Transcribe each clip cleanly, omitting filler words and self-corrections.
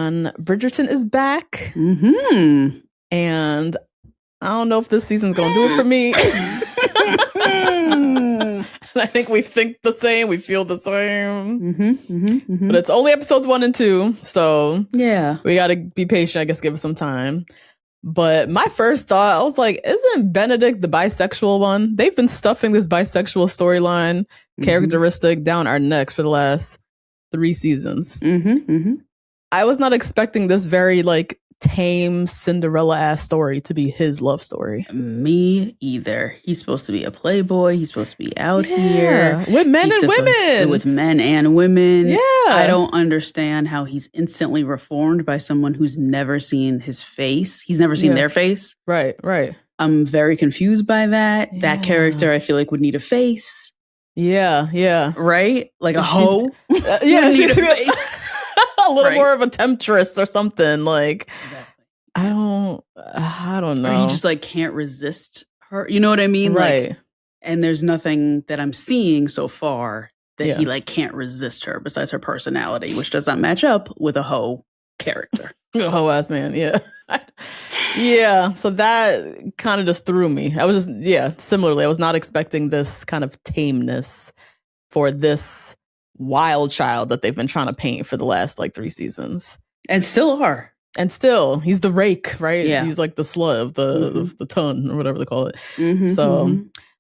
and Bridgerton is back. Mm-hmm. And I don't know if this season's going to do it for me. I think we think the same. We feel the same. But it's only episodes 1 and 2. So yeah, we got to be patient. I guess give it some time. But my first thought, I was like, isn't Benedict the bisexual one? They've been stuffing this bisexual storyline characteristic down our necks for the last 3 seasons. I was not expecting this very like tame Cinderella-ass story to be his love story. Me either. He's supposed to be a playboy. He's supposed to be out here. With men and women. With men and women. Yeah. I don't understand how he's instantly reformed by someone who's never seen his face. He's never seen their face. Right. I'm very confused by that. Yeah. That character, I feel like, would need a face. Yeah. Right? Like a hoe. Yeah, she should be a little more of a temptress or something. Like, exactly. I don't know. Or he just like can't resist her. You know what I mean? Right. Like, and there's nothing that I'm seeing so far that he like can't resist her besides her personality, which does not match up with a hoe character. A hoe ass man. Yeah. Yeah. So that kind of just threw me. I was just, similarly, I was not expecting this kind of tameness for this wild child that they've been trying to paint for the last like 3 seasons. And still are. And still, he's the rake, right? Yeah. He's like the slut of the ton or whatever they call it.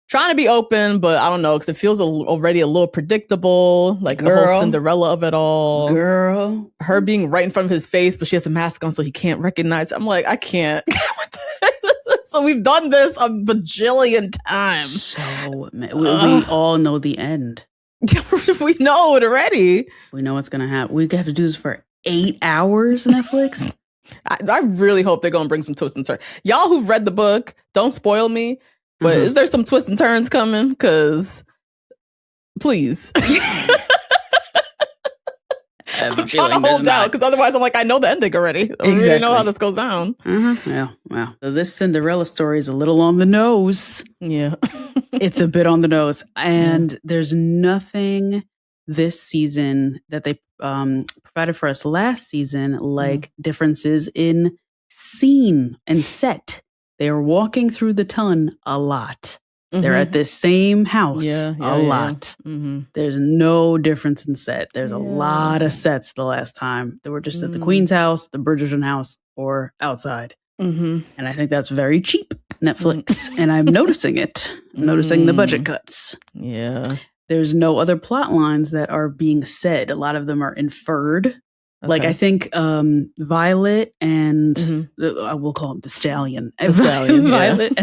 Trying to be open, but I don't know, because it feels already a little predictable, like the whole Cinderella of it all. Girl. Her being right in front of his face, but she has a mask on so he can't recognize. I'm like, I can't. So we've done this a bajillion times. So we all know the end. We know it already. We know what's going to happen. We have to do this for 8 hours, Netflix. I really hope they're going to bring some twists and turns. Y'all who've read the book, don't spoil me. But is there some twists and turns coming? Because, please. I'm trying to hold out, because otherwise I'm like, I know the ending already. I really know how this goes down. Yeah. So this Cinderella story is a little on the nose. Yeah. It's a bit on the nose. And there's nothing this season that they provided for us last season, like differences in scene and set. They are walking through the ton a lot. They're at this same house a lot. There's no difference in set. There's a lot of sets the last time. They were just at the Queen's house, the Bridgerton house, or outside. And I think that's very cheap, Netflix. And I'm noticing it. I'm noticing the budget cuts. Yeah. There's no other plot lines that are being said. A lot of them are inferred. Okay. Like, I think Violet and I will call him the Stallion. Violet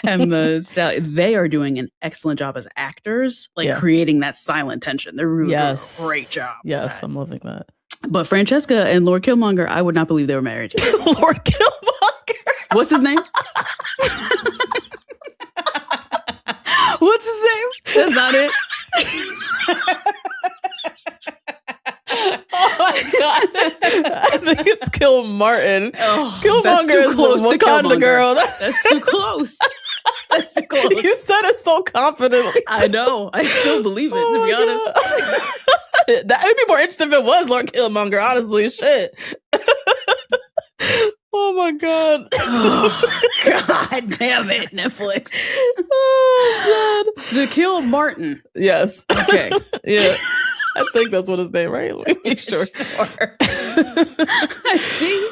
and the Stallion. They are doing an excellent job as actors, like creating that silent tension. They're really doing a great job. Yes, I'm loving that. But Francesca and Lord Killmonger, I would not believe they were married. Lord Killmonger. What's his name? What's his name? That's not it. Oh my god! I think it's Martin. Killmonger is close to Wakanda girl. That's too close. That's too close. You said it so confidently. I know. I still believe it. To be honest, that would be more interesting if it was Lord Killmonger. Honestly, shit. Oh my god! Oh, god damn it, Netflix. Oh god! The Kill Martin. Yes. Okay. Yeah. I think that's what his name, right? Let me make sure. See,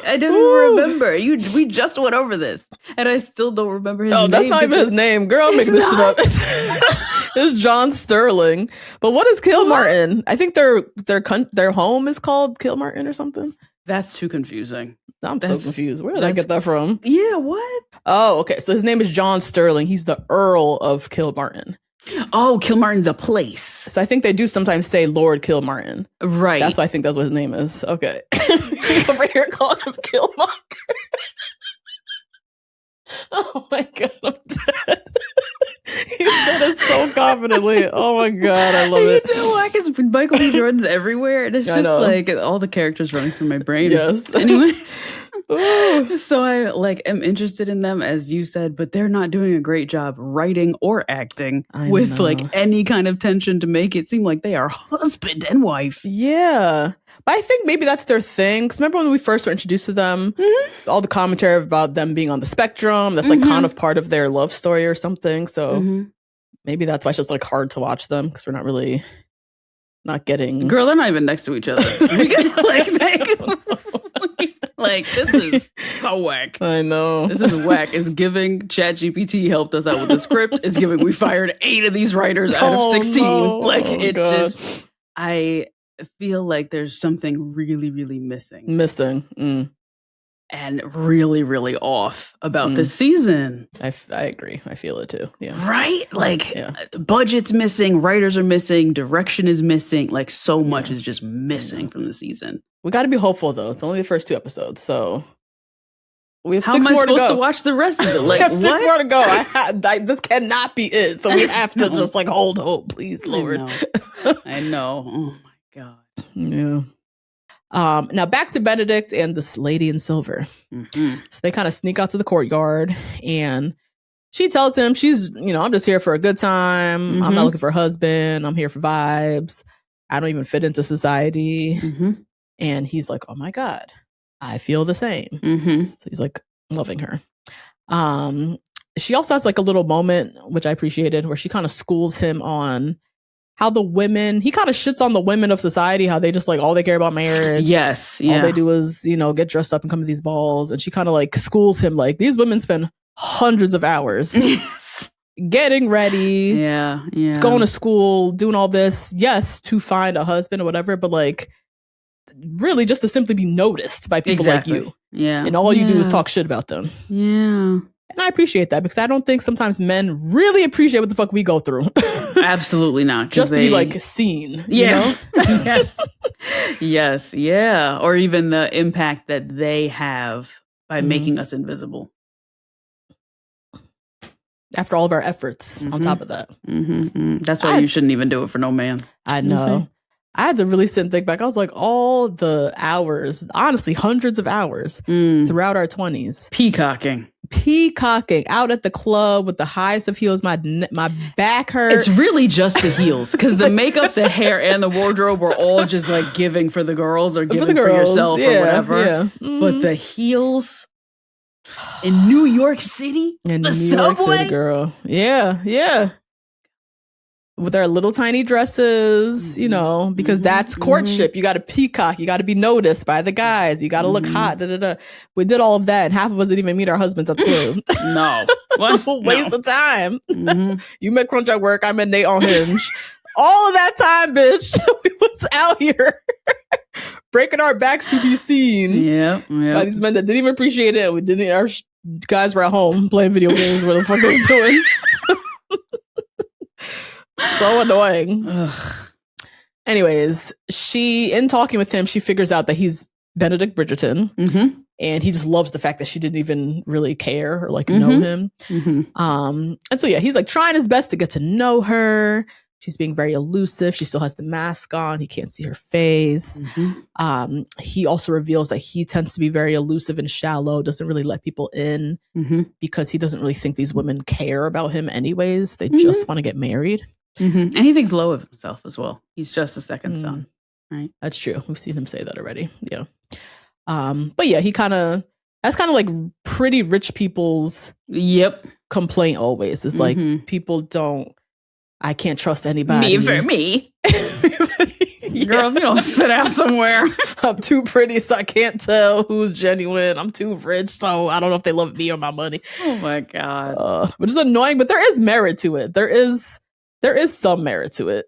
I didn't even remember. We just went over this, and I still don't remember his name. Oh, that's not even his name, girl. I'm making this shit up. It's John Sterling. But what is Kilmartin? I think their home is called Kilmartin or something. That's too confusing. I'm so confused. Where did I get that from? Yeah, what? Oh, okay. So his name is John Sterling. He's the Earl of Kilmartin. Oh, Kilmartin's a place. So I think they do sometimes say Lord Kilmartin. Right. That's why I think that's what his name is. Okay. Over here calling him Killmonger. Oh my god, I'm dead. He said it so confidently. Oh my god, I love it. You know, like it's Michael B. Jordan's everywhere, and it's just like all the characters running through my brain. Yes. Anyway. So I am interested in them, as you said, but they're not doing a great job writing or acting with any kind of tension to make it seem like they are husband and wife. Yeah. But I think maybe that's their thing. Because remember when we first were introduced to them, all the commentary about them being on the spectrum, that's like kind of part of their love story or something. So maybe that's why it's just like hard to watch them, because we're not getting. Girl, they're not even next to each other. This is so whack. I know. This is whack. It's giving ChatGPT helped us out with the script. It's giving we fired 8 of these writers out of 16. No. Just I feel like there's something really, really missing. And really, really off about this season. I agree. I feel it too. Yeah. Right? Budget's missing, writers are missing, direction is missing. So much is just missing from the season. We got to be hopeful, though. It's only the first 2 episodes, so we have How 6 am I more to supposed go. to watch the rest of it? We have 6 more to go. This cannot be it. So we have to just hold hope, please, Lord. I know. Oh my God. Yeah. Now back to Benedict and this lady in silver. So they kind of sneak out to the courtyard, and she tells him she's, I'm just here for a good time. I'm not looking for a husband. I'm here for vibes. I don't even fit into society. And he's like, oh my God, I feel the same. So he's loving her. She also has a little moment, which I appreciated, where she kind of schools him on how the women, he kind of shits on the women of society, how they just all they care about marriage. Yes. Yeah. All they do is, get dressed up and come to these balls. And she kind of schools him, these women spend hundreds of hours getting ready. Yeah. Going to school, doing all this. Yes, to find a husband or whatever, but really just to simply be noticed by people like you. Yeah. And all you do is talk shit about them. Yeah. And I appreciate that, because I don't think sometimes men really appreciate what the fuck we go through. Absolutely not. Just to be seen. Yeah. Yes. Yeah. Or even the impact that they have by making us invisible. After all of our efforts on top of that. That's why you shouldn't even do it for no man. I know. I had to really sit and think back. I was like, all the hours, honestly, hundreds of hours throughout our 20s. Peacocking out at the club with the highest of heels. My back hurt. It's really just the heels, because the makeup, the hair, and the wardrobe were all just giving for the girls or giving for yourself or whatever. Yeah. But the heels in New York City, in the New subway, York City, girl. Yeah. With our little tiny dresses, because that's courtship. You got to peacock. You got to be noticed by the guys. You got to look hot. We did all of that, and half of us didn't even meet our husbands at the club. No. Waste of time. You met Crunch at work. I met Nate on Hinge. All of that time, bitch, we was out here breaking our backs to be seen. Yeah. By these men that didn't even appreciate it. We didn't. Our guys were at home playing video games. What the fuck they was doing? So annoying. Ugh. Anyways, in talking with him, she figures out that he's Benedict Bridgerton, and he just loves the fact that she didn't even really care or know him. And so he's trying his best to get to know her. She's being very elusive. She still has the mask on. He can't see her face. He also reveals that he tends to be very elusive and shallow, doesn't really let people in because he doesn't really think these women care about him anyways. They just want to get married. And he thinks low of himself as well. He's just a second son, right? That's true. We've seen him say that already. Yeah. But yeah, that's kind of like pretty rich people's complaint always. It's people I can't trust anybody. Me for me. Girl, if you don't sit out somewhere. I'm too pretty, so I can't tell who's genuine. I'm too rich, so I don't know if they love me or my money. Oh my God. Which is annoying, but there is merit to it. There is some merit to it.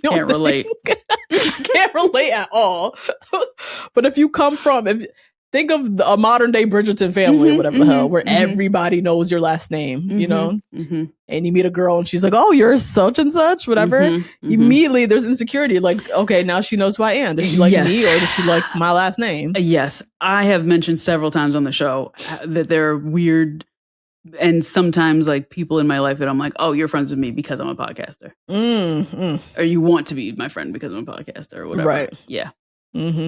Can't relate. Can't relate at all. But if you come from, think of a modern day Bridgerton family, or whatever the hell, where everybody knows your last name, and you meet a girl and she's like, oh, you're such and such, whatever. Immediately there's insecurity. Like, okay, now she knows who I am. Does she like me or does she like my last name? Yes. I have mentioned several times on the show that there are weird and sometimes like people in my life that I'm like, oh, you're friends with me because I'm a podcaster. Or you want to be my friend because I'm a podcaster or whatever. Right. Yeah.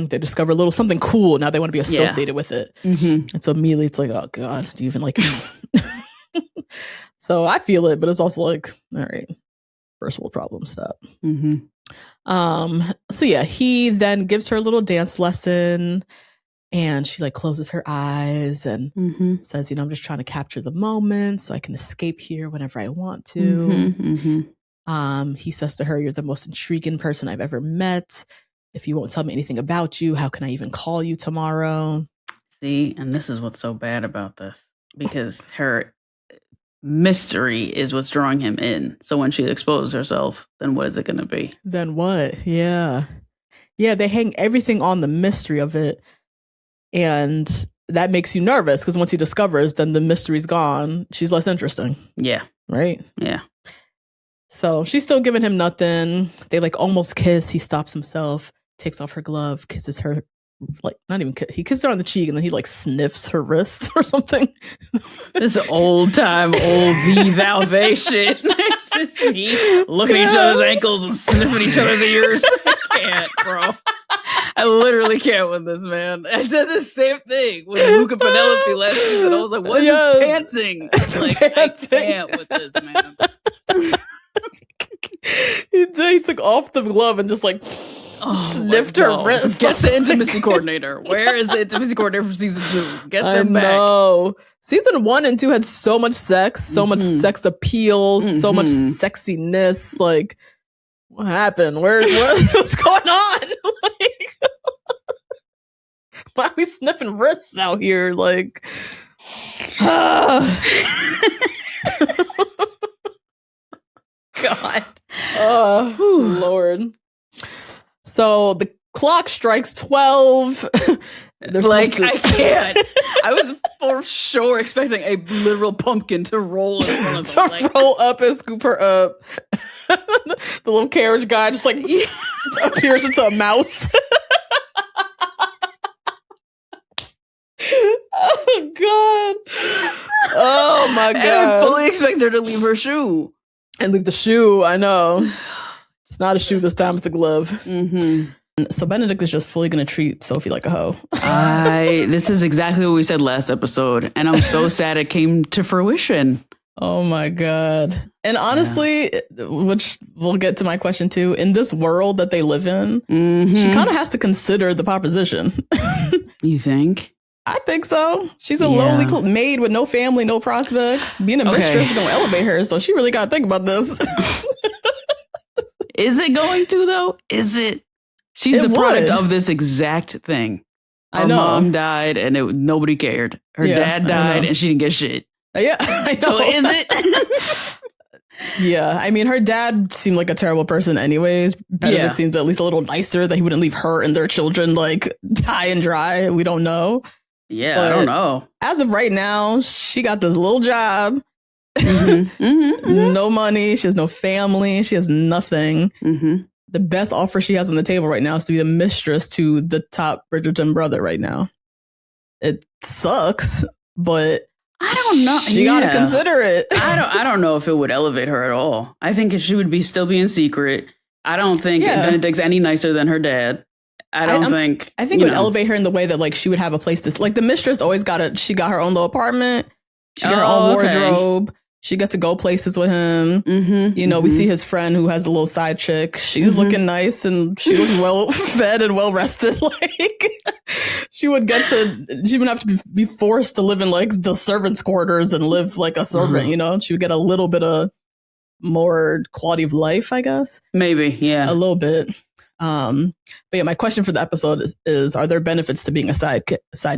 They discover a little something cool. Now they want to be associated with it. And so immediately it's like, oh God, do you even like me? So I feel it, but it's also like, all right, first world problem, stop. So yeah, he then gives her a little dance lesson, and she like closes her eyes and says, I'm just trying to capture the moment so I can escape here whenever I want to. He says to her, you're the most intriguing person I've ever met. If you won't tell me anything about you, how can I even call you tomorrow? See, and this is what's so bad about this, because her mystery is what's drawing him in. So when she exposes herself, then what is it going to be? Then what? Yeah. Yeah, they hang everything on the mystery of it. And that makes you nervous because once he discovers, then the mystery's gone. She's less interesting. Yeah. Right? Yeah. So she's still giving him nothing. They like almost kiss. He stops himself, takes off her glove, kisses her. Like, not even he kissed her on the cheek, and then he like sniffs her wrist or something. This old time, old thee thou they shit. Just me looking at each other's ankles and sniffing each other's ears. I can't, bro. I literally can't with this, man. I did the same thing with Luke and Penelope last season. I was like, what is this panting? Like, I can't with this, man. He took off the glove and just like sniffed her wrist. Get the intimacy coordinator. Where is the intimacy coordinator from season 2? Get them back. No. Season 1 and 2 had so much sex, so much sex appeal, so much sexiness. Like, what happened? What's going on? Like, why are we sniffing wrists out here? Like, God. Oh, Lord. So the clock strikes 12. Like, I can't. I was for sure expecting a literal pumpkin to roll in front of them. To roll up and scoop her up. The little carriage guy just like appears into a mouse. Oh, God. Oh, my God. And I fully expect her to leave her shoe. And leave the shoe, I know. It's not a shoe this time, it's a glove. So Benedict is just fully going to treat Sophie like a hoe. This is exactly what we said last episode. And I'm so sad it came to fruition. Oh my God. And honestly, which we'll get to my question too, in this world that they live in, she kind of has to consider the proposition. You think? I think so. She's a lonely maid with no family, no prospects. Being a mistress is going to elevate her. So she really got to think about this. Is it going to, though? Is it? She's the product of this exact thing. Her mom died and nobody cared. Her dad died and she didn't get shit. Yeah, I know. So is it? Yeah, I mean, her dad seemed like a terrible person anyways. Benedict seemed at least a little nicer, that he wouldn't leave her and their children like high and dry. We don't know. Yeah, but I don't know. As of right now, she got this little job. No money. She has no family. She has nothing. The best offer she has on the table right now is to be the mistress to the top Bridgerton brother right now. It sucks, but I don't know. She got to consider it. I don't know if it would elevate her at all. I think she would still be in secret. I don't think Benedict's any nicer than her dad. I think it would elevate her in the way that like she would have a place to, like, the mistress always she got her own little apartment. She got her own wardrobe. She got to go places with him. We see his friend who has a little side chick. She's looking nice and she looks well fed and well rested. Like, she wouldn't have to be forced to live in like the servants' quarters and live like a servant, She would get a little bit of more quality of life, I guess. Maybe, yeah. A little bit. But yeah, my question for the episode is are there benefits to being a side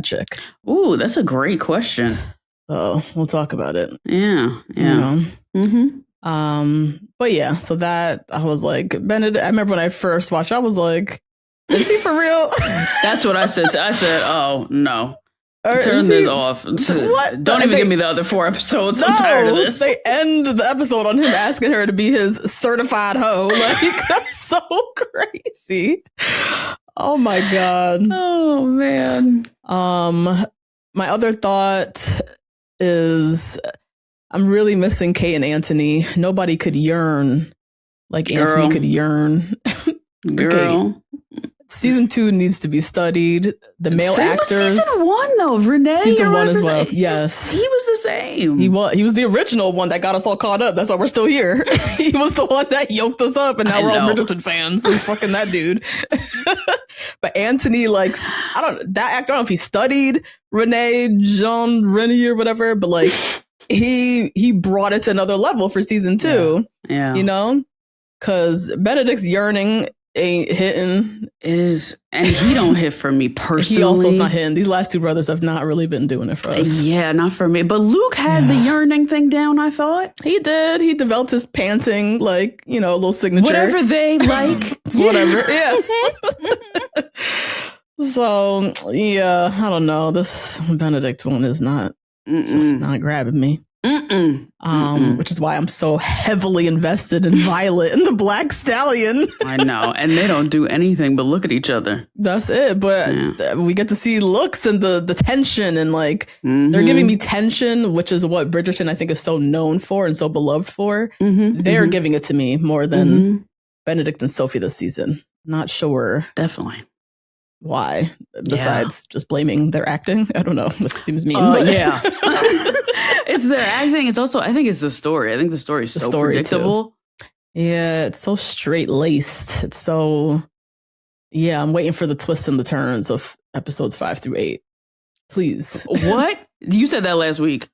chick? Ooh, that's a great question. So we'll talk about it. Yeah. But yeah, so that I was like, Benedict, I remember when I first watched, I was like, is he for real? That's what I said. I said, oh no. Turn this off. What? Don't even give me the other 4 episodes. I'm tired of this. They end the episode on him asking her to be his certified hoe. Like, that's so crazy. Oh my God. Oh man. My other thought is I'm really missing Kate and Anthony. Nobody could yearn like Anthony could yearn. Girl. Season 2 needs to be studied. The male Same actors. with season 1 though. Renee. Season 1 as well. Yes. He was the same. He was the original one that got us all caught up. That's why we're still here. He was the one that yoked us up, and now we're all Bridgerton fans. So fucking that dude. But Anthony, like, that actor, I don't know if he studied Jean Renier or whatever, but like he brought it to another level for season 2. Yeah. You know? Because Benedict's yearning ain't hitting. It is, and he don't hit for me personally. He also's not hitting. These last two brothers have not really been doing it for us. Yeah, not for me. But Luke had the yearning thing down, I thought. He did. He developed his panting, like, you know, a little signature. Whatever they like. Whatever. Yeah. So, yeah, I don't know. This Benedict one is not, just not grabbing me. Which is why I'm so heavily invested in Violet and the Black Stallion. I know, and they don't do anything but look at each other. That's it. But we get to see looks and the tension, and like they're giving me tension, which is what Bridgerton I think is so known for and so beloved for. They're giving it to me more than Benedict and Sophie this season. Not sure. Definitely. Why? Besides just blaming their acting, I don't know. That seems mean. Yeah. It's their acting. It's also, I think it's the story. I think the story is so predictable. Too. Yeah, it's so straight-laced. It's so... Yeah, I'm waiting for the twists and the turns of episodes 5 through 8. Please. What? You said that last week.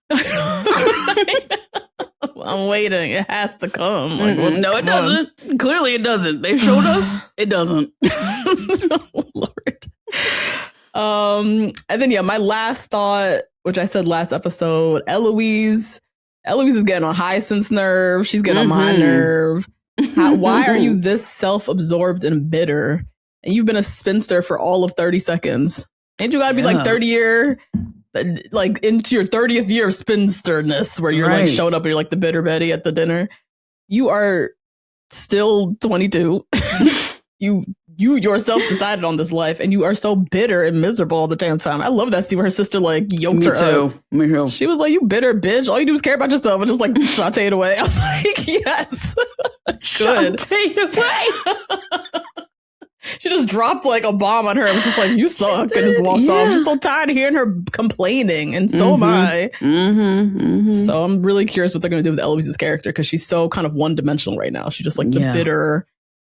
I'm waiting. It has to come. Like, no, it doesn't. Clearly it doesn't. They showed us. It doesn't. Oh, Lord. And then, my last thought, which I said last episode, Eloise is getting on Hyacinth's nerve. She's getting on my nerve. Why are you this self-absorbed and bitter? And you've been a spinster for all of 30 seconds. Ain't you gotta be like 30 year, like into your 30th year of spinsterness, where you're like showing up and you're like the bitter Betty at the dinner. You are still 22. You yourself decided on this life, and you are so bitter and miserable all the damn time. I love that scene where her sister like yoked her up. Me too. She was like, "You bitter bitch! All you do is care about yourself," and just like saute it away. I was like, "Yes, good." Saute it away. She just dropped like a bomb on her and was just like, "You suck," and just walked off. She's so tired of hearing her complaining, and so am I. So I'm really curious what they're going to do with Eloise's character, because she's so kind of one-dimensional right now. She's just like the bitter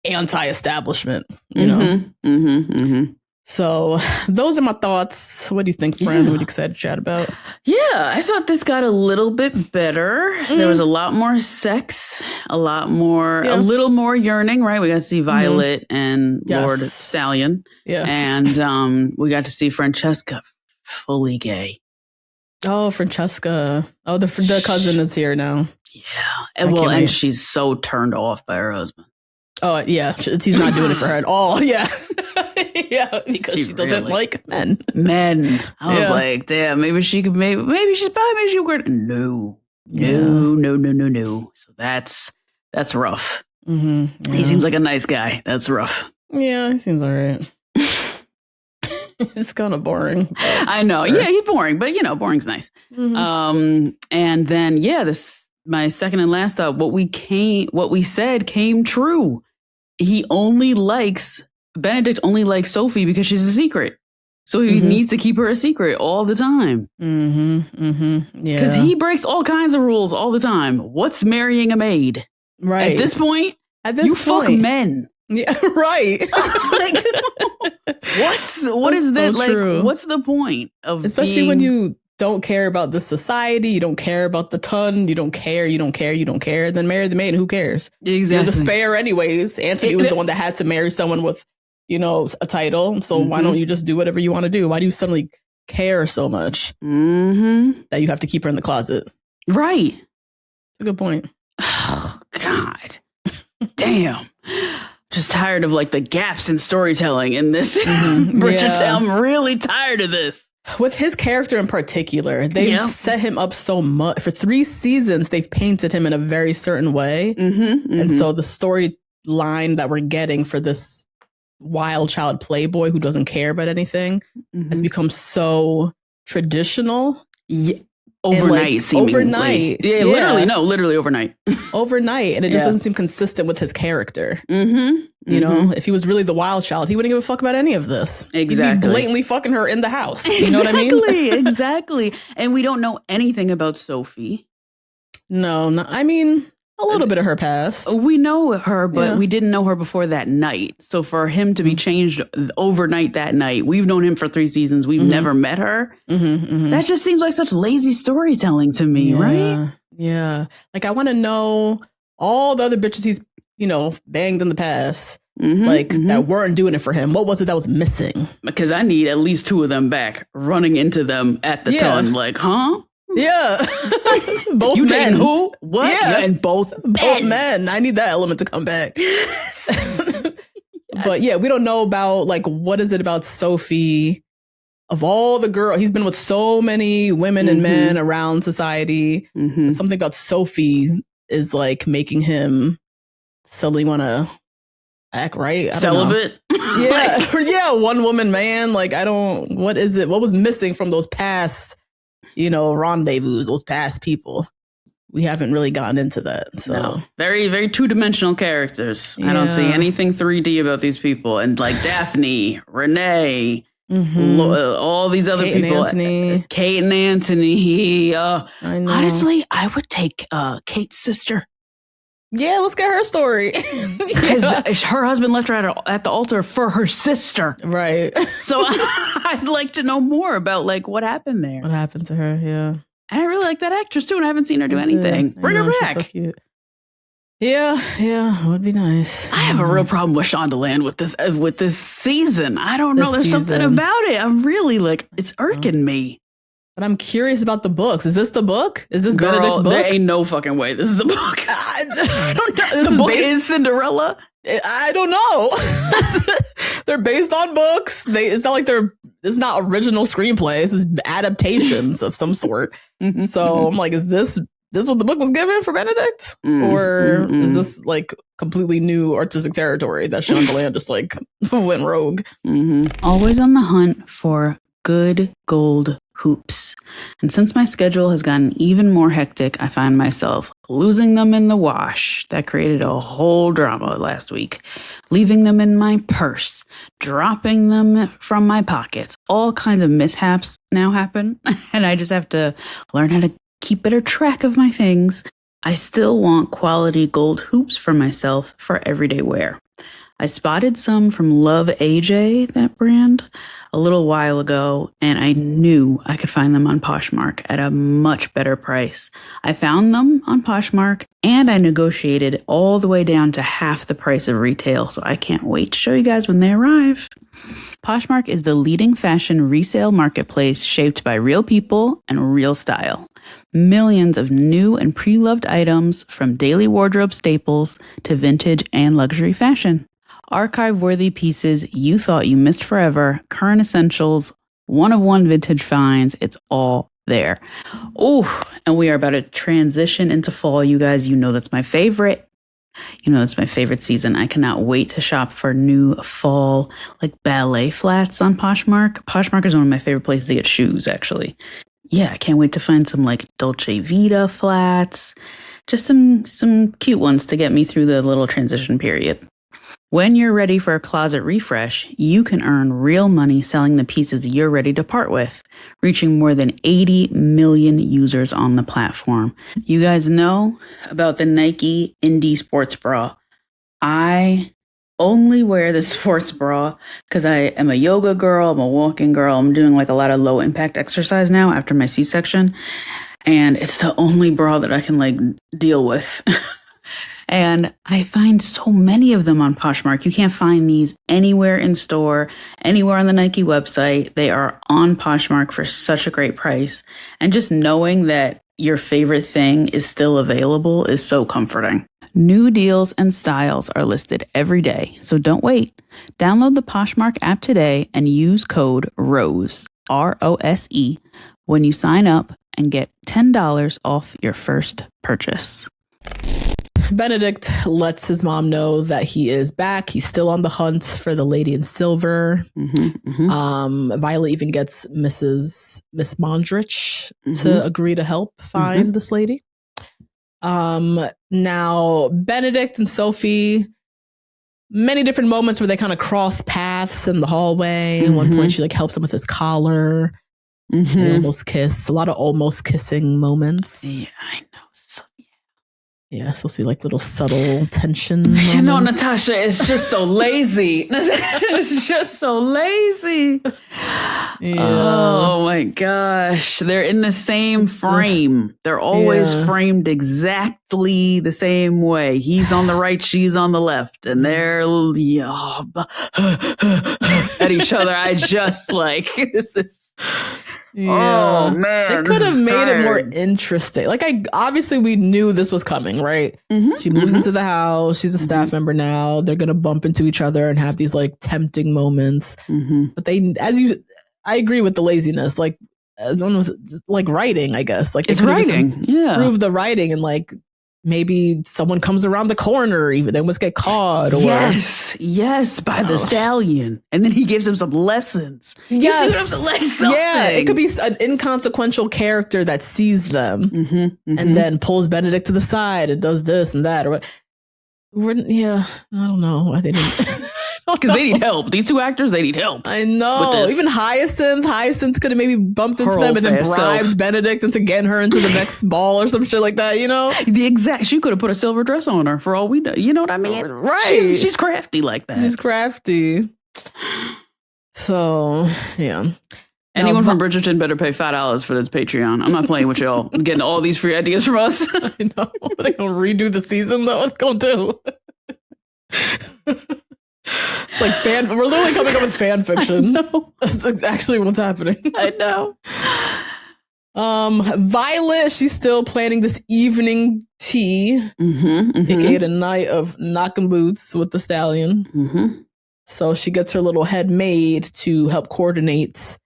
anti-establishment, you know? So those are my thoughts. What do you think, friend? What are you excited to chat about? Yeah, I thought this got a little bit better. There was a lot more sex, a little more yearning, right? We got to see Violet and Lord Stallion. Yeah. And we got to see Francesca fully gay. Oh, Francesca. Oh, the cousin is here now. Yeah. And she's so turned off by her husband. Oh, yeah. He's not doing it for her at all. Yeah. Yeah, because she doesn't like men. I was like, damn, maybe she could, maybe she would. No. So that's rough. He seems like a nice guy. That's rough. Yeah, he seems all right. It's kind of boring. I know. Yeah, he's boring, but boring's nice. And then, this my second and last thought. What we said came true. Benedict only likes Sophie because she's a secret. So he needs to keep her a secret all the time. Yeah. Because he breaks all kinds of rules all the time. What's marrying a maid? Right. At this point, you fuck men. Yeah, right. What is that? Like, what's the point of especially when you don't care about the society, you don't care about the ton, you don't care, then marry the maid, who cares? Exactly. You're the spare anyways. Anthony was the one that had to marry someone with, a title. So why don't you just do whatever you want to do? Why do you suddenly care so much that you have to keep her in the closet? Right. It's a good point. Oh, God. Damn. Just tired of like the gaps in storytelling in this. Bridgerton. I'm really tired of this. With his character in particular, they've set him up so much. For 3 seasons, they've painted him in a very certain way. And so the storyline that we're getting for this wild child playboy who doesn't care about anything has become so traditional. Yeah. Overnight. Yeah, literally overnight. Overnight. And it just doesn't seem consistent with his character. You know, if he was really the wild child, he wouldn't give a fuck about any of this. Exactly. He'd be blatantly fucking her in the house. You know what I mean? Exactly. And we don't know anything about Sophie. No, I mean, a little bit of her past. We know her, but we didn't know her before that night. So for him to be changed overnight that night, we've known him for 3 seasons. We've never met her. That just seems like such lazy storytelling to me, right? Yeah. Like, I want to know all the other bitches he's, banged in the past. That weren't doing it for him. What was it that was missing? Because I need at least 2 of them back running into them at the ton. Like, huh? Yeah. Both you men. Who? What? Yeah. And both men. I need that element to come back. But yeah, we don't know about, like, what is it about Sophie? Of all the girls, he's been with so many women and men around society. Something about Sophie is, like, making him suddenly want to act right. Celibate? Yeah, one woman man. Like, what is it? What was missing from those past, rendezvous, those past people? We haven't really gotten into that. So no. Very, very 2-dimensional characters. I don't see anything 3D about these people. And like Daphne, Renee, all these other people. Kate and Anthony. Honestly, I would take Kate's sister. Yeah, let's get her story. Because her husband left her at the altar for her sister. Right. So I'd like to know more about, like, what happened there. What happened to her, yeah. And I really like that actress, too, and I haven't seen her do anything. Bring her back. She's so cute. Yeah, would be nice. I have a real problem with Shondaland with this season. I don't know. There's something about it. I'm really, like, it's irking me. But I'm curious about the books. Is this the book? Is this Benedict's book? There ain't no fucking way. This is the book. I don't know. The book is Cinderella? I don't know. They're based on books. It's not like it's not original screenplays. It's adaptations of some sort. So I'm like, is this what the book was given for Benedict? Or is this like completely new artistic territory that Shondaland just like went rogue? Always on the hunt for good gold hoops. And since my schedule has gotten even more hectic, I find myself losing them in the wash. That created a whole drama last week. Leaving them in my purse, dropping them from my pockets. All kinds of mishaps now happen. And I just have to learn how to keep better track of my things. I still want quality gold hoops for myself for everyday wear. I spotted some from Love AJ, that brand, a little while ago, and I knew I could find them on Poshmark at a much better price. I found them on Poshmark, and I negotiated all the way down to half the price of retail, so I can't wait to show you guys when they arrive. Poshmark is the leading fashion resale marketplace shaped by real people and real style. Millions of new and pre-loved items from daily wardrobe staples to vintage and luxury fashion. Archive-worthy pieces you thought you missed forever, current essentials, one-of-one vintage finds, it's all there. Oh, and we are about to transition into fall, you guys. You know that's my favorite. It's my favorite season. I cannot wait to shop for new fall, like ballet flats on Poshmark. Poshmark is one of my favorite places to get shoes, actually. Yeah, I can't wait to find some like Dolce Vita flats. Just some cute ones to get me through the little transition period. When you're ready for a closet refresh, you can earn real money selling the pieces you're ready to part with, reaching more than 80 million users on the platform. You guys know about the Nike Indie Sports Bra. I only wear the sports bra because I am a yoga girl, I'm a walking girl, I'm doing like a lot of low impact exercise now after my C-section. And it's the only bra that I can like deal with. And I find so many of them on Poshmark. You can't find these anywhere in store, anywhere on the Nike website. They are on Poshmark for such a great price. And just knowing that your favorite thing is still available is so comforting. New deals and styles are listed every day, so don't wait. Download the Poshmark app today and use code ROSE, ROSE, when you sign up and get $10 off your first purchase. Benedict lets his mom know that he is back. He's still on the hunt for the lady in silver. Violet even gets Miss Mondrich to agree to help find this lady. Now Benedict and Sophie, many different moments where they kind of cross paths in the hallway. At one point, she like helps him with his collar. They almost kiss. A lot of almost kissing moments. Yeah, I know. So, yeah, it's supposed to be like little subtle tension moments. You know, Natasha is just so lazy. It's just so lazy. Yeah. Oh my gosh. They're in the same frame. They're always framed exactly the same way. He's on the right, she's on the left. And they're at each other. I just like, this is... Yeah. Oh man, they could have made it more interesting. Like, obviously we knew this was coming, right? She moves into the house. She's a staff member now. They're gonna bump into each other and have these like tempting moments. But I agree with the laziness. Like, like writing, I guess. Like, it's writing. Yeah, prove the writing and like. Maybe someone comes around the corner, even they must get caught. Or, yes, by the stallion, and then he gives him some lessons. Yes, yeah, it could be an inconsequential character that sees them and then pulls Benedict to the side and does this and that, or what. I don't know why they didn't. Because they need help. These two actors, they need help. I know. Even Hyacinth could have maybe bumped into them and then bribed Benedict into getting her into the next ball or some shit like that, you know? She could have put a silver dress on her for all we know. You know what I mean? Right. She's crafty like that. She's crafty. So, yeah. Anyone from Bridgerton better pay $5 for this Patreon. I'm not playing with y'all. I'm getting all these free ideas from us. I know. Are they going to redo the season, though? What are they going to do? It's like we're literally coming up with fan fiction. That's exactly what's happening. I know. Violet, she's still planning this evening tea, aka the night of knocking boots with the stallion. So she gets her little head maid to help coordinate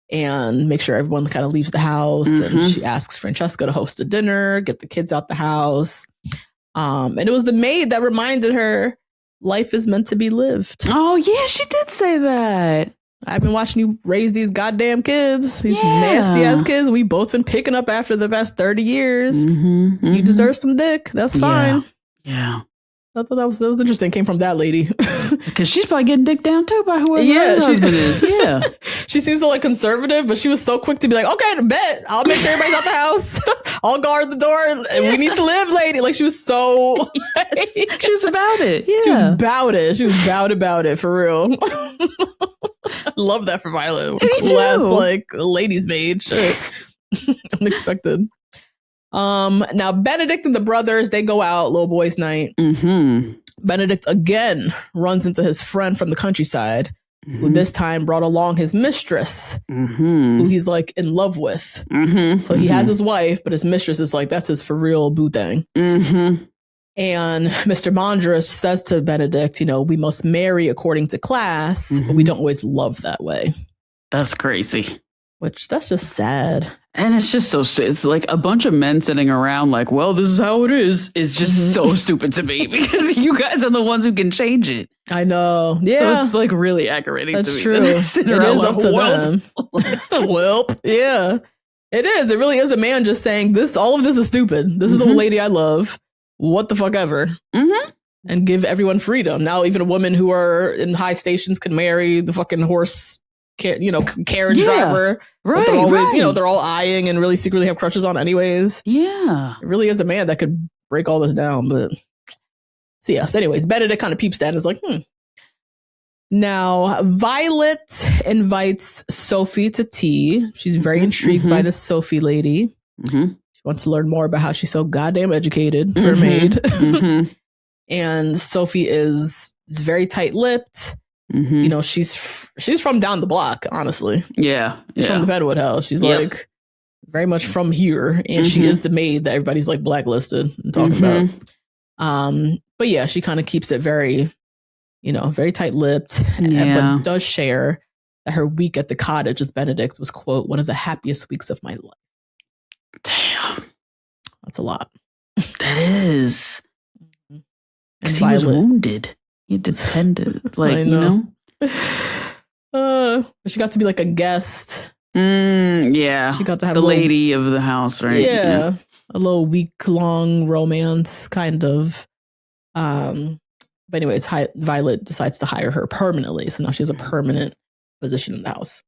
and make sure everyone kind of leaves the house. And she asks Francesca to host a dinner, get the kids out the house. And it was the maid that reminded her life is meant to be lived. Oh, yeah, she did say that. I've been watching you raise these goddamn kids, these nasty ass kids. We both been picking up after the past 30 years. You deserve some dick. That's fine. Yeah. I thought that was interesting. Came from that lady. Because she's probably getting dicked down too by whoever her husband is. Yeah. She seems so like conservative, but she was so quick to be like, okay, bet. I'll make sure everybody's out the house. I'll guard the door. And we need to live, lady. Like, she was so... She was about it. Yeah. She was about it. She was about it, for real. Love that for Violet. Last, like, ladies' maid. Shit. Unexpected. Now Benedict and the brothers, they go out, little boys' night. Benedict again runs into his friend from the countryside, who this time brought along his mistress, who he's like in love with. So he has his wife, but his mistress is like, that's his for real boo thing. And Mr. Mondras says to Benedict, you know, we must marry according to class, but we don't always love that way. That's crazy. Which, that's just sad. And it's just so it's like a bunch of men sitting around like, well, this is how it is just so stupid to me, because you guys are the ones who can change it. I know. Yeah. So it's like really aggravating to me. That's true. It is up to them. Welp. Yeah. It is. It really is a man just saying, all of this is stupid. This is the lady I love. What the fuck ever. And give everyone freedom. Now even a woman who are in high stations can marry the fucking horse carriage driver. Right, they're all, they're all eyeing and really secretly have crushes on anyways. Yeah. It really is a man that could break all this down. But so yes, anyways, Benedict kind of peeps that and is like, Now, Violet invites Sophie to tea. She's very intrigued by this Sophie lady. She wants to learn more about how she's so goddamn educated for a maid. And Sophie is very tight-lipped. You know, she's from down the block, honestly. Yeah. She's from the Bedwood house. She's like very much from here. And she is the maid that everybody's like blacklisted and talking about. But yeah, she kind of keeps it very, very tight-lipped. But does share that her week at the cottage with Benedict was, quote, one of the happiest weeks of my life. Damn. That's a lot. That is. Because he was wounded. He depended, like, she got to be like a guest. Yeah. She got to have the lady of the house, right? Yeah. A little week-long romance, kind of. But anyways, Violet decides to hire her permanently. So now she has a permanent position in the house.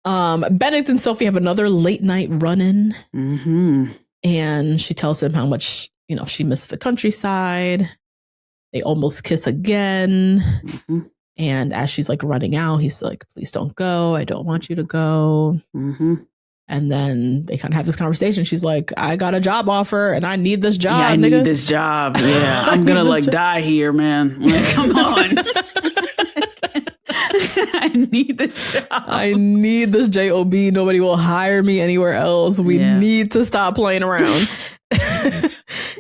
Benedict and Sophie have another late night run-in. And she tells him how much, she missed the countryside. They almost kiss again. And as she's like running out, he's like, please don't go. I don't want you to go. And then they kind of have this conversation. She's like, I got a job offer and I need this job. Yeah, I need this job. Yeah, I'm going to like die here, man. Like, come on. I need this job. I need this job. Nobody will hire me anywhere else. We need to stop playing around.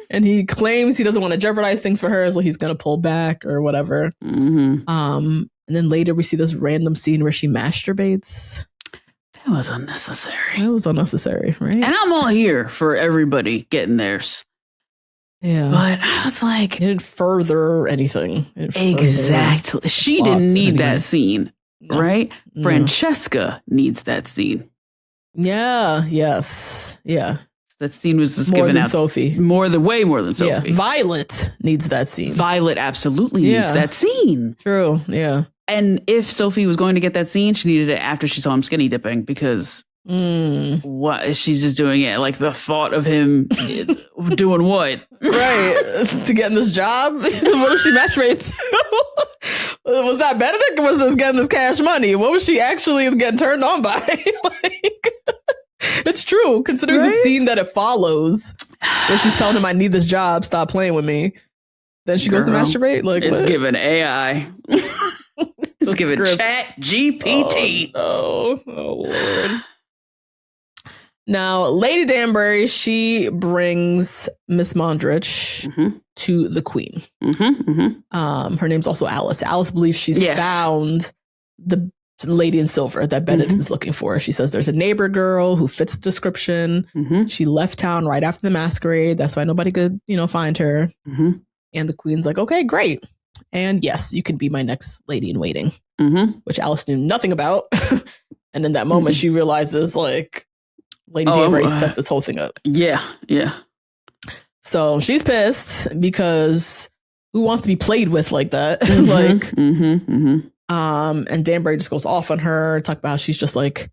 And he claims he doesn't want to jeopardize things for her, so he's going to pull back or whatever. And then later we see this random scene where she masturbates. That was unnecessary. It was unnecessary, right? And I'm all here for everybody getting theirs. Yeah. But I was like... It didn't further anything. Exactly. She didn't need that scene, right? Francesca needs that scene. Yeah. Yes. Yeah. That scene was just more given than out. Sophie. Way more than Sophie. Yeah. Violet needs that scene. Violet absolutely needs that scene. True. Yeah. And if Sophie was going to get that scene, she needed it after she saw him skinny dipping because what she's just doing it. Like the thought of him doing what? Right. To get in this job? What if she masturbated to? Was that Benedict or was this getting this cash money? What was she actually getting turned on by? It's true. Considering the scene that it follows, where she's telling him, I need this job, stop playing with me. Then she goes to masturbate? Like, it's what? given AI. It's given Chat GPT. Oh, Lord. Now, Lady Danbury, she brings Miss Mondrich to the Queen. Her name's also Alice. Alice believes she's found the lady in silver that Benedict is looking for. She says there's a neighbor girl who fits the description. She left town right after the masquerade. That's why nobody could, find her. And the Queen's like, okay, great. And yes, you can be my next lady in waiting, which Alice knew nothing about. And in that moment, she realizes, like, Lady Danbury set this whole thing up. Yeah. So she's pissed because who wants to be played with like that? And Danbury just goes off on her, talk about how she's just like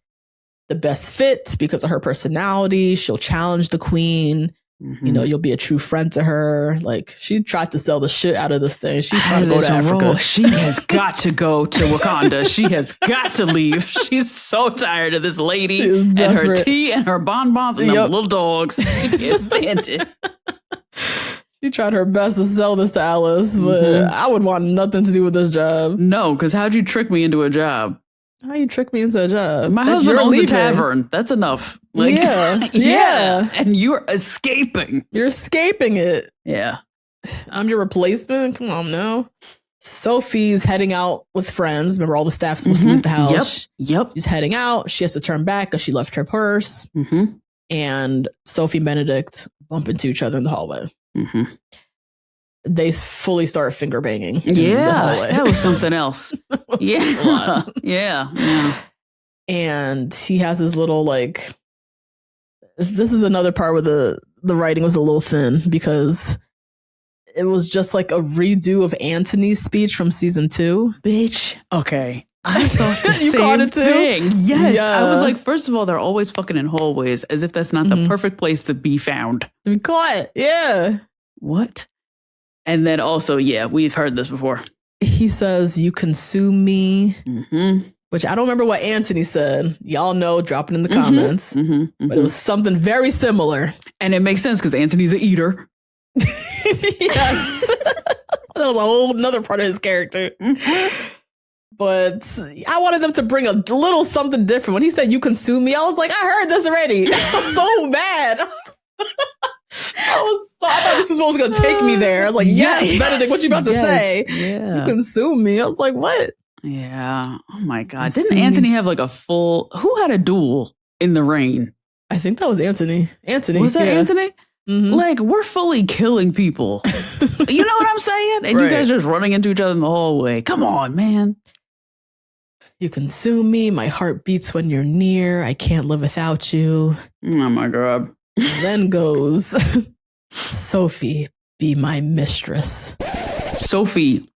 the best fit because of her personality. She'll challenge the Queen. You'll be a true friend to her. Like, she tried to sell the shit out of this thing. She's trying to go to Africa. She has got to go to Wakanda. She has got to leave. She's so tired of this lady and her tea and her bonbons and them little dogs. She can't stand it. She tried her best to sell this to Alice, but I would want nothing to do with this job. No, because how'd you trick me into a job? How you trick me into a job? My husband owns a tavern. That's enough. Like, yeah. And you're escaping. You're escaping it. Yeah. I'm your replacement? Come on now. Sophie's heading out with friends. Remember, all the staff's supposed to leave the house. Yep. She's heading out. She has to turn back because she left her purse. And Sophie and Benedict bump into each other in the hallway. They fully start finger banging. Yeah, that was something else. Yeah. And he has his little, like, this is another part where the writing was a little thin because it was just like a redo of Antony's speech from season 2. Bitch. Okay. I thought the you same caught it too? Thing. Yes. Yeah. I was like, first of all, they're always fucking in hallways as if that's not the perfect place to be found. To be caught. Yeah. What? And then also, we've heard this before. He says, you consume me, which I don't remember what Antony said. Y'all know, drop it in the comments. But it was something very similar. And it makes sense because Antony's an eater. Yes. That was a whole another part of his character. But I wanted them to bring a little something different. When he said, you consume me, I was like, I heard this already. I was so mad. I thought this was going to take me there. I was like, yes, Benedict, what you about to say? Yeah. You consume me. I was like, what? Yeah. Oh my God. Didn't Antony have like who had a duel in the rain? I think that was Antony. Was that Antony? Like, we're fully killing people. You know what I'm saying? And you guys just running into each other in the hallway. Come on, man. You consume me. My heart beats when you're near. I can't live without you. Oh my God. Then goes, Sophie, be my mistress. Sophie,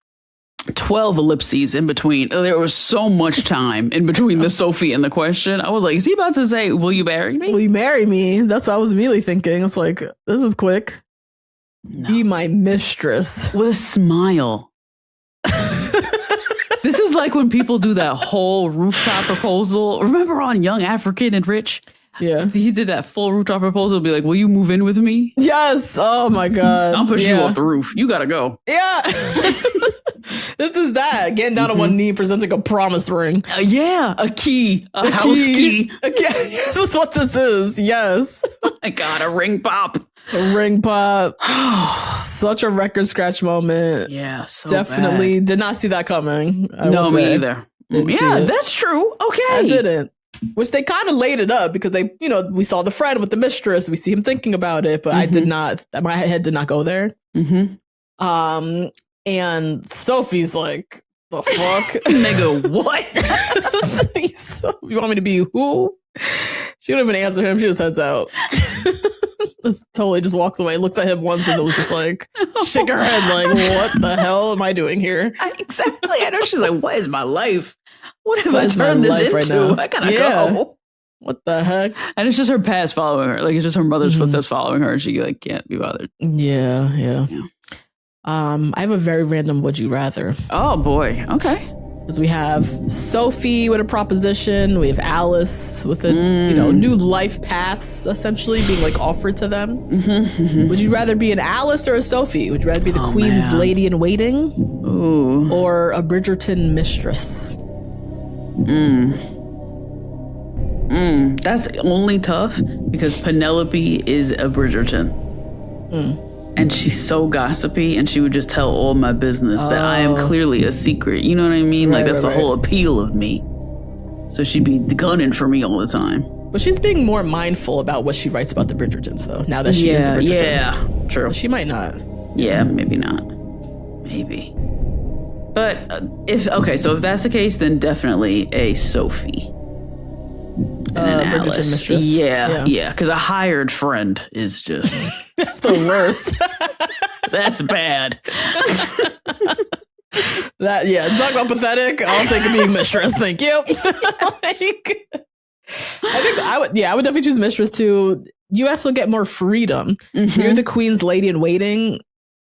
12 ellipses in between. There was so much time in between the Sophie and the question. I was like, is he about to say, will you marry me? Will you marry me? That's what I was immediately thinking. It's like, this is quick. No. Be my mistress. With a smile. This is like when people do that whole rooftop proposal. Remember on Young African and Rich? Yeah. He did that full rooftop proposal. Be like, will you move in with me? Yes. Oh my God. I'll push you off the roof. You got to go. Yeah. This is that. Getting down on one knee, presenting a promise ring. Yeah. A key. A house key. This is what this is. Yes. Oh my God. A ring pop. A ring pop. Such a record scratch moment. Yeah. So definitely bad. Did not see that coming. No, me either. Yeah, that's true. Okay. I didn't. Which they kind of laid it up because they, we saw the friend with the mistress. We see him thinking about it, but I did not. My head did not go there. And Sophie's like, the fuck? Nigga, what? You want me to be who? She don't even answer him. She just heads out. Just totally just walks away, looks at him once, and then was just like, shake her head like, what the hell am I doing here? Exactly. I know she's like, what is my life? What have I turned this into? Right now? I gotta go. What the heck? And it's just her past following her. Like, it's just her mother's footsteps following her. And she like can't be bothered. Yeah. I have a very random would you rather. Oh boy. Okay. Because we have Sophie with a proposition. We have Alice with a new life paths essentially being like offered to them. Would you rather be an Alice or a Sophie? Would you rather be the Queen's lady in waiting? Ooh. Or a Bridgerton mistress? That's only tough because Penelope is a Bridgerton. And she's so gossipy and she would just tell all my business that I am clearly a secret. You know what I mean? Like that's the whole appeal of me. So she'd be gunning for me all the time. But she's being more mindful about what she writes about the Bridgertons though. Now that she is a Bridgerton. Yeah, true. She might not. Yeah, maybe not. Maybe. But so if that's the case, then definitely a Sophie. And an Bridgerton Alice. mistress. Yeah. Because a hired friend is just... That's the worst. That's bad. Talk about pathetic. I'll take a being mistress. Thank you. I think I would definitely choose mistress too. You also get more freedom. You're the Queen's lady in waiting.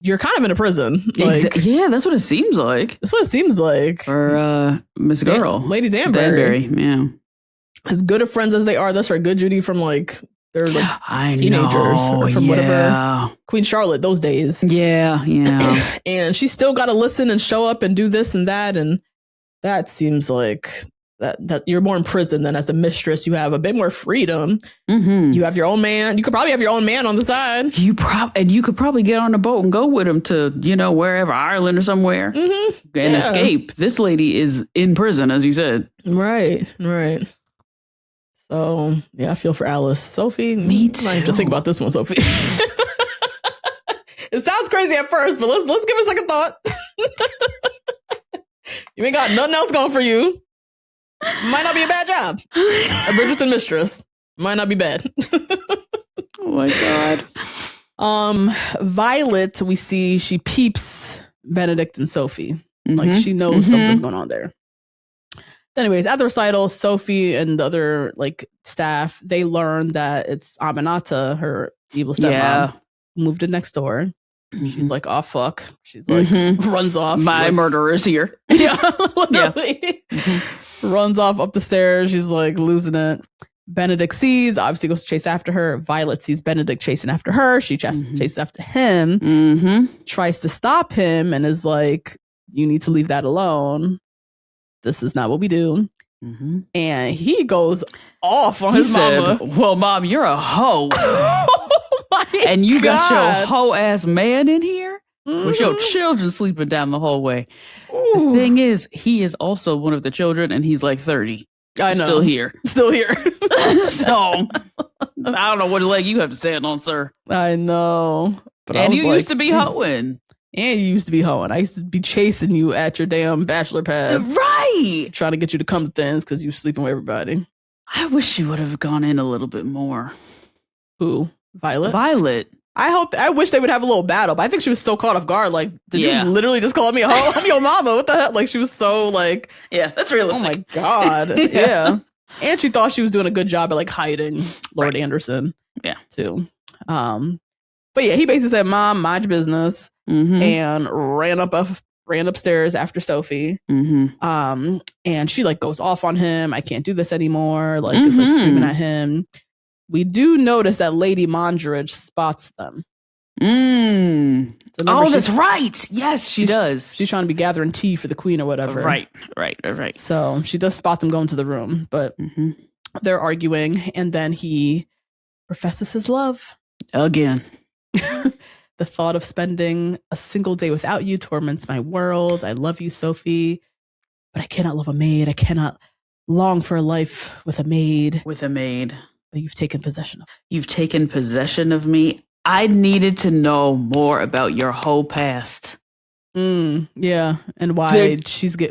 You're kind of in a prison. Like, yeah, that's what it seems like. That's what it seems like. For Miss Girl. Lady Danbury. Yeah. As good of friends as they are, that's our good Judy from like they're like teenagers or from whatever. Queen Charlotte, those days. Yeah. And she still got to listen and show up and do this and that. And that seems like that you're more in prison than as a mistress. You have a bit more freedom. You have your own man. You could probably have your own man on the side. And you could probably get on a boat and go with him to, wherever, Ireland or somewhere and escape. This lady is in prison, as you said. Right. So, I feel for Alice. Sophie, me too. I have to think about this one, Sophie. It sounds crazy at first, but let's give it a second thought. You ain't got nothing else going for you. Might not be a bad job. A Bridgerton mistress. Might not be bad. Oh my God. Violet, we see she peeps Benedict and Sophie. Like she knows something's going on there. Anyways, at the recital, Sophie and the other like staff, they learn that it's Aminata, her evil stepmom, moved in next door. She's like, oh fuck. She's like runs off. My murderer is here. Literally. Runs off up the stairs. She's like losing it. Benedict sees, obviously goes to chase after her. Violet sees Benedict chasing after her. She chases after him, tries to stop him and is like, you need to leave that alone. This is not what we do. And he goes off on his mama. Well, Mom, you're a hoe. And you got your hoe ass man in here with your children sleeping down the hallway. The thing is, he is also one of the children and he's like 30. I know. Still here. So, I don't know what leg you have to stand on, sir. I know. But you used to be hoeing. And you used to be hoeing. I used to be chasing you at your damn bachelor pad. Right. Trying to get you to come to things because you were sleeping with everybody. I wish you would have gone in a little bit more. Who? Violet? Violet. I wish they would have a little battle, but I think she was so caught off guard. Like, did you literally just call me a hoe? I'm your mama. What the hell? Like, she was so like, yeah, that's realistic. Oh my God. Yeah. And she thought she was doing a good job at like hiding Lord Anderson. Yeah. Too. But yeah, he basically said, Mom, mind your business. And ran upstairs after Sophie. And she like goes off on him. I can't do this anymore. Like, it's like screaming at him. We do notice that Lady Mondridge spots them. So that's right. Yes, she does. She's trying to be gathering tea for the queen or whatever. Right. So she does spot them go into the room, but they're arguing, and then he professes his love. Again. The thought of spending a single day without you torments my world. I love you, Sophie, but I cannot love a maid. I cannot long for a life with a maid. But you've taken possession of me. You've taken possession of me. I needed to know more about your whole past. Yeah, and why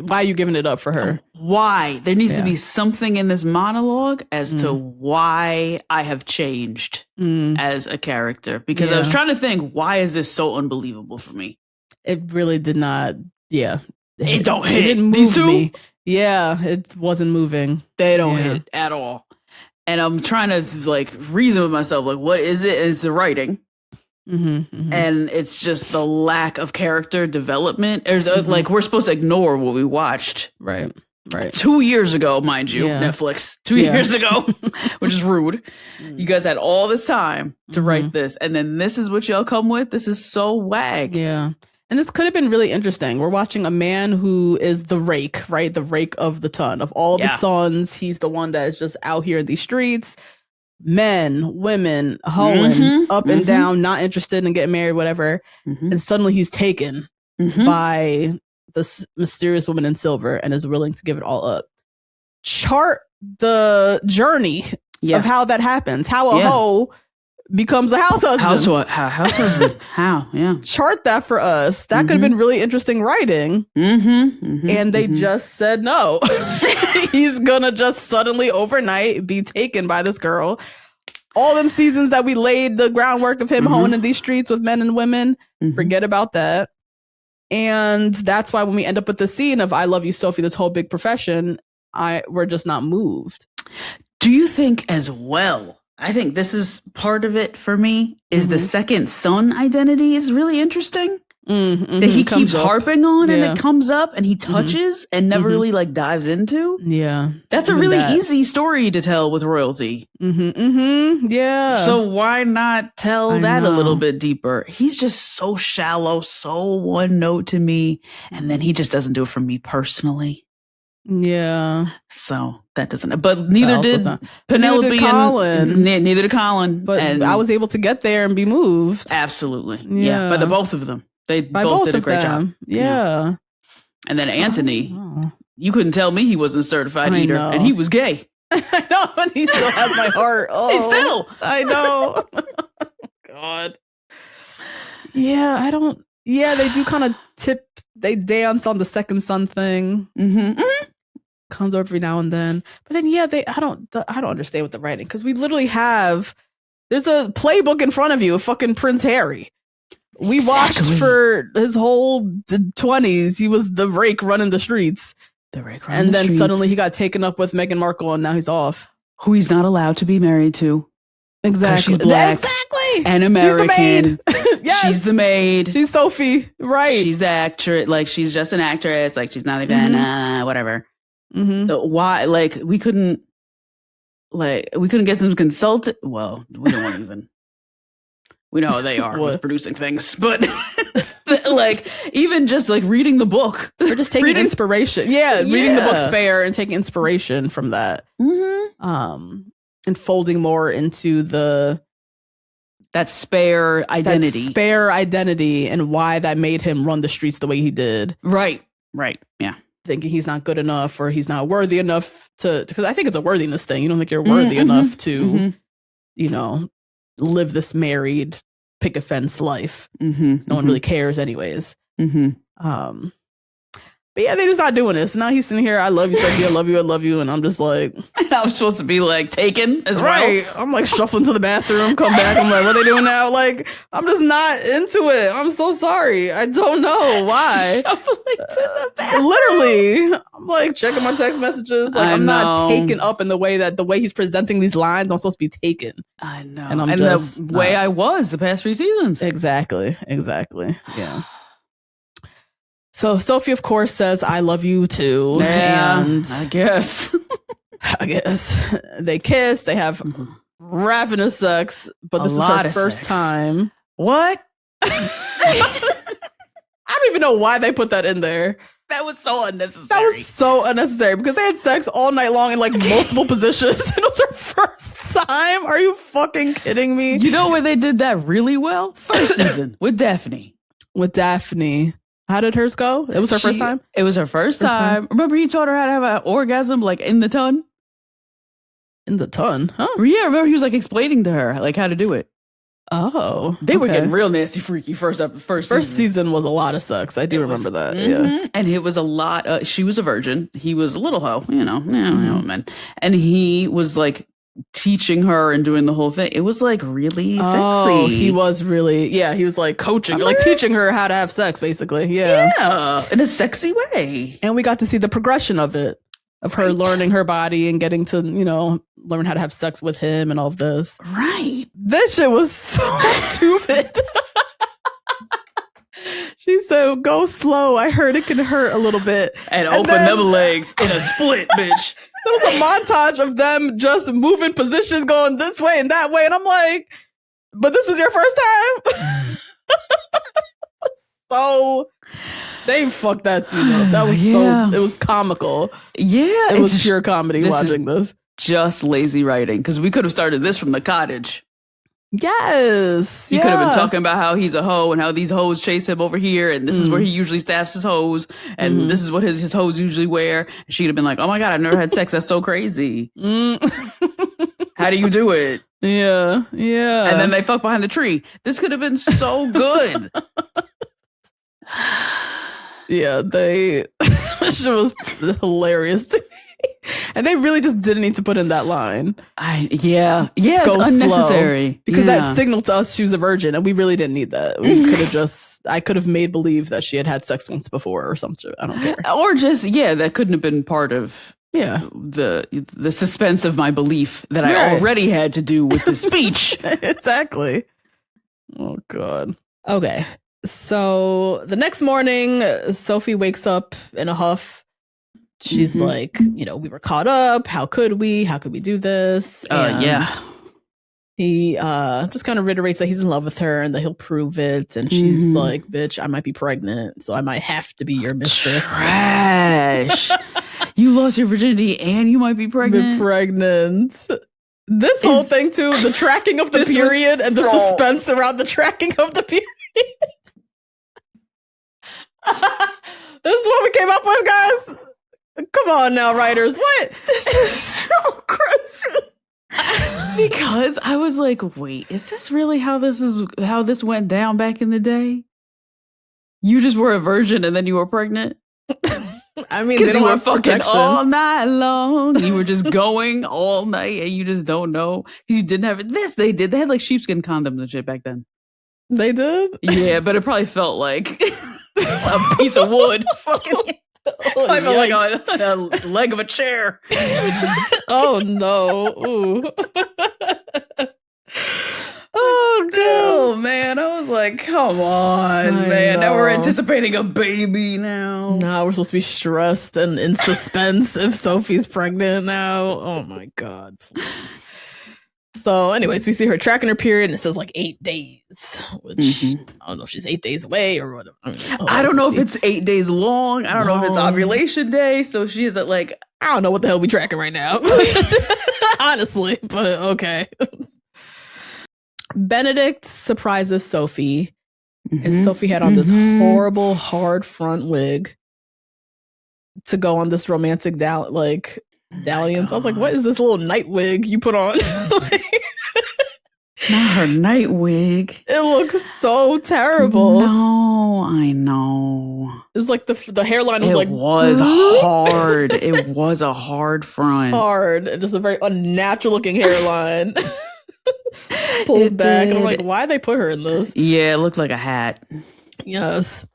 why are you giving it up for her? Why? There needs to be something in this monologue as to why I have changed as a character. Because I was trying to think, why is this so unbelievable for me? It really did not. Yeah, it don't hit. It didn't move These two? Me. Yeah, it wasn't moving. They don't hit at all. And I'm trying to like reason with myself, like, what is it? It's the writing. And it's just the lack of character development. There's like, we're supposed to ignore what we watched. Right. 2 years ago, mind you, Netflix, 2 years ago, which is rude. You guys had all this time to write this. And then this is what y'all come with. This is so wag. Yeah. And this could have been really interesting. We're watching a man who is the rake, right? The rake of the ton. Of all the sons, he's the one that is just out here in these streets. Men, women, hoeing up and down, not interested in getting married, whatever. And suddenly he's taken by this mysterious woman in silver and is willing to give it all up. Chart the journey of how that happens. How a hoe becomes a house husband. House husband. How? Yeah. Chart that for us. That could have been really interesting writing. And they just said no. He's gonna just suddenly overnight be taken by this girl. All them seasons that we laid the groundwork of him hoeing in these streets with men and women, forget about that. And that's why when we end up with the scene of I love you, Sophie, this whole big profession, we're just not moved. Do you think as well? I think this is part of it for me, is the second son identity is really interesting. That he keeps harping on and it comes up and he touches and never really like dives into. Yeah. That's a really easy story to tell with royalty. Yeah. So why not tell that a little bit deeper? He's just so shallow, so one note to me. And then he just doesn't do it for me personally. Yeah. So that doesn't, but neither did Penelope. Neither did Colin. Neither did Colin. But I was able to get there and be moved. Absolutely. Yeah. By the both of them. They both did a great job. Yeah. And then Anthony, you couldn't tell me he wasn't a certified eater, and he was gay. I know, and he still has my heart. Oh, he still. I know. God. Yeah, I don't. Yeah, they do kind of they dance on the second son thing. Comes up every now and then, but then I don't understand with the writing, because we literally there's a playbook in front of you of fucking Prince Harry. We watched for his whole 20s. He was the rake running the streets. And then suddenly he got taken up with Meghan Markle, and now he's off. Who he's not allowed to be married to. Exactly. She's black. Exactly. And American. She's the maid. Yes. She's the maid. She's Sophie. Right. She's the actress. Like, she's just an actress. Like, she's not even, whatever. Why? Like, we couldn't get some consultant. Well, we don't want to even. We know how they are with producing things, but like, even just like reading the book, or just taking inspiration. Reading the book Spare and taking inspiration from that, and folding more into that Spare identity, and why that made him run the streets the way he did. Right. Yeah. Thinking he's not good enough, or he's not worthy enough because I think it's a worthiness thing. You don't think you're worthy enough to, live this married picket fence life. No one really cares anyways. But But yeah, they just not doing this. Now he's sitting here, I love you, Sophie, I love you, I love you. And I'm just like... I'm supposed to be like taken as well. I'm like shuffling to the bathroom, come back. I'm like, what are they doing now? Like, I'm just not into it. I'm so sorry. I don't know why. Shuffling to the bathroom. Literally. I'm like checking my text messages. Like, I'm not taken up in the way he's presenting these lines. I'm supposed to be taken. I know. And I'm the way I was the past 3 seasons. Exactly. Yeah. So Sophie, of course, says, I love you too. Yeah, and I guess. They kiss. They have ravenous sex, but this is her first time. What? I don't even know why they put that in there. That was so unnecessary. That was so unnecessary because they had sex all night long in like multiple positions. And it was her first time. Are you fucking kidding me? You know where they did that really well? First season with Daphne. How did hers go? It was her first time? It was her first time. Remember he taught her how to have an orgasm like in the tun? In the tun? Huh? Yeah, remember he was like explaining to her like how to do it. Oh. They were getting real nasty freaky first season was a lot of sex. I do remember that. Yeah. And it was a lot she was a virgin. He was a little hoe, man. And he was like teaching her and doing the whole thing. It was like really sexy. He was really, he was like coaching, like teaching her how to have sex, basically. Yeah, in a sexy way. And we got to see the progression of it, of her learning her body and getting to, learn how to have sex with him and all of this. Right. This shit was so stupid. She said, go slow. I heard it can hurt a little bit. And open them legs in a split, bitch. There was a montage of them just moving positions, going this way and that way. And I'm like, but this was your first time? So they fucked that scene up. That was it was comical. Yeah. It was pure comedy watching this. Just lazy writing. Because we could have started this from the cottage. Yes. He could have been talking about how he's a hoe and how these hoes chase him over here. And this is where he usually staffs his hoes. And this is what his hoes usually wear. And she'd have been like, oh my God, I've never had sex. That's so crazy. How do you do it? Yeah. And then they fuck behind the tree. This could have been so good. Yeah, she was hilarious to me. And they really just didn't need to put in that line. It's unnecessary. Because that signaled to us she was a virgin, and we really didn't need that. We could have I could have made believe that she had sex once before or something. I don't care. Or just, that couldn't have been part of the suspense of my belief that I already had to do with the speech. Exactly. Oh, God. Okay. So the next morning, Sophie wakes up in a huff. She's like, we were caught up. How could we? How could we do this? And he just kind of reiterates that he's in love with her and that he'll prove it. And she's like, bitch, I might be pregnant, so I might have to be your mistress. Trash. You lost your virginity and you might be pregnant. This whole thing, too, the tracking of the period and the suspense around the tracking of the period. This is what we came up with, guys. Come on now, writers. What? This is so crazy. Because I was like, wait, is this really how this went down back in the day? You just were a virgin and then you were pregnant? I mean, because you were fucking all night long. You were just going all night and you just don't know. Because you didn't have this. They did. They had like sheepskin condoms and shit back then. They did? Yeah, but it probably felt like a piece of wood. Fucking... I felt like a leg of a chair. Oh no! Ooh. Oh god, man! I was like, "Come on, man! Now we're anticipating a baby now. Now we're supposed to be stressed and in suspense if Sophie's pregnant now. Oh my god, please." So, anyways, we see her tracking her period, and it says like 8 days, which I don't know if she's 8 days away or whatever. I don't know if it's 8 days long. I don't know if it's ovulation day. So she is at like, I don't know what the hell we tracking right now, honestly. But okay. Benedict surprises Sophie, and Sophie had on this horrible, hard front wig to go on this romantic dalliance. I was like, what is this little night wig you put on? Not her night wig. It looks so terrible. No, I know. It was like the hairline was it like was hard. It was a hard front. Hard and just a very unnatural looking hairline. Pulled back. And I'm like, why they put her in this? Yeah, it looked like a hat. Yes.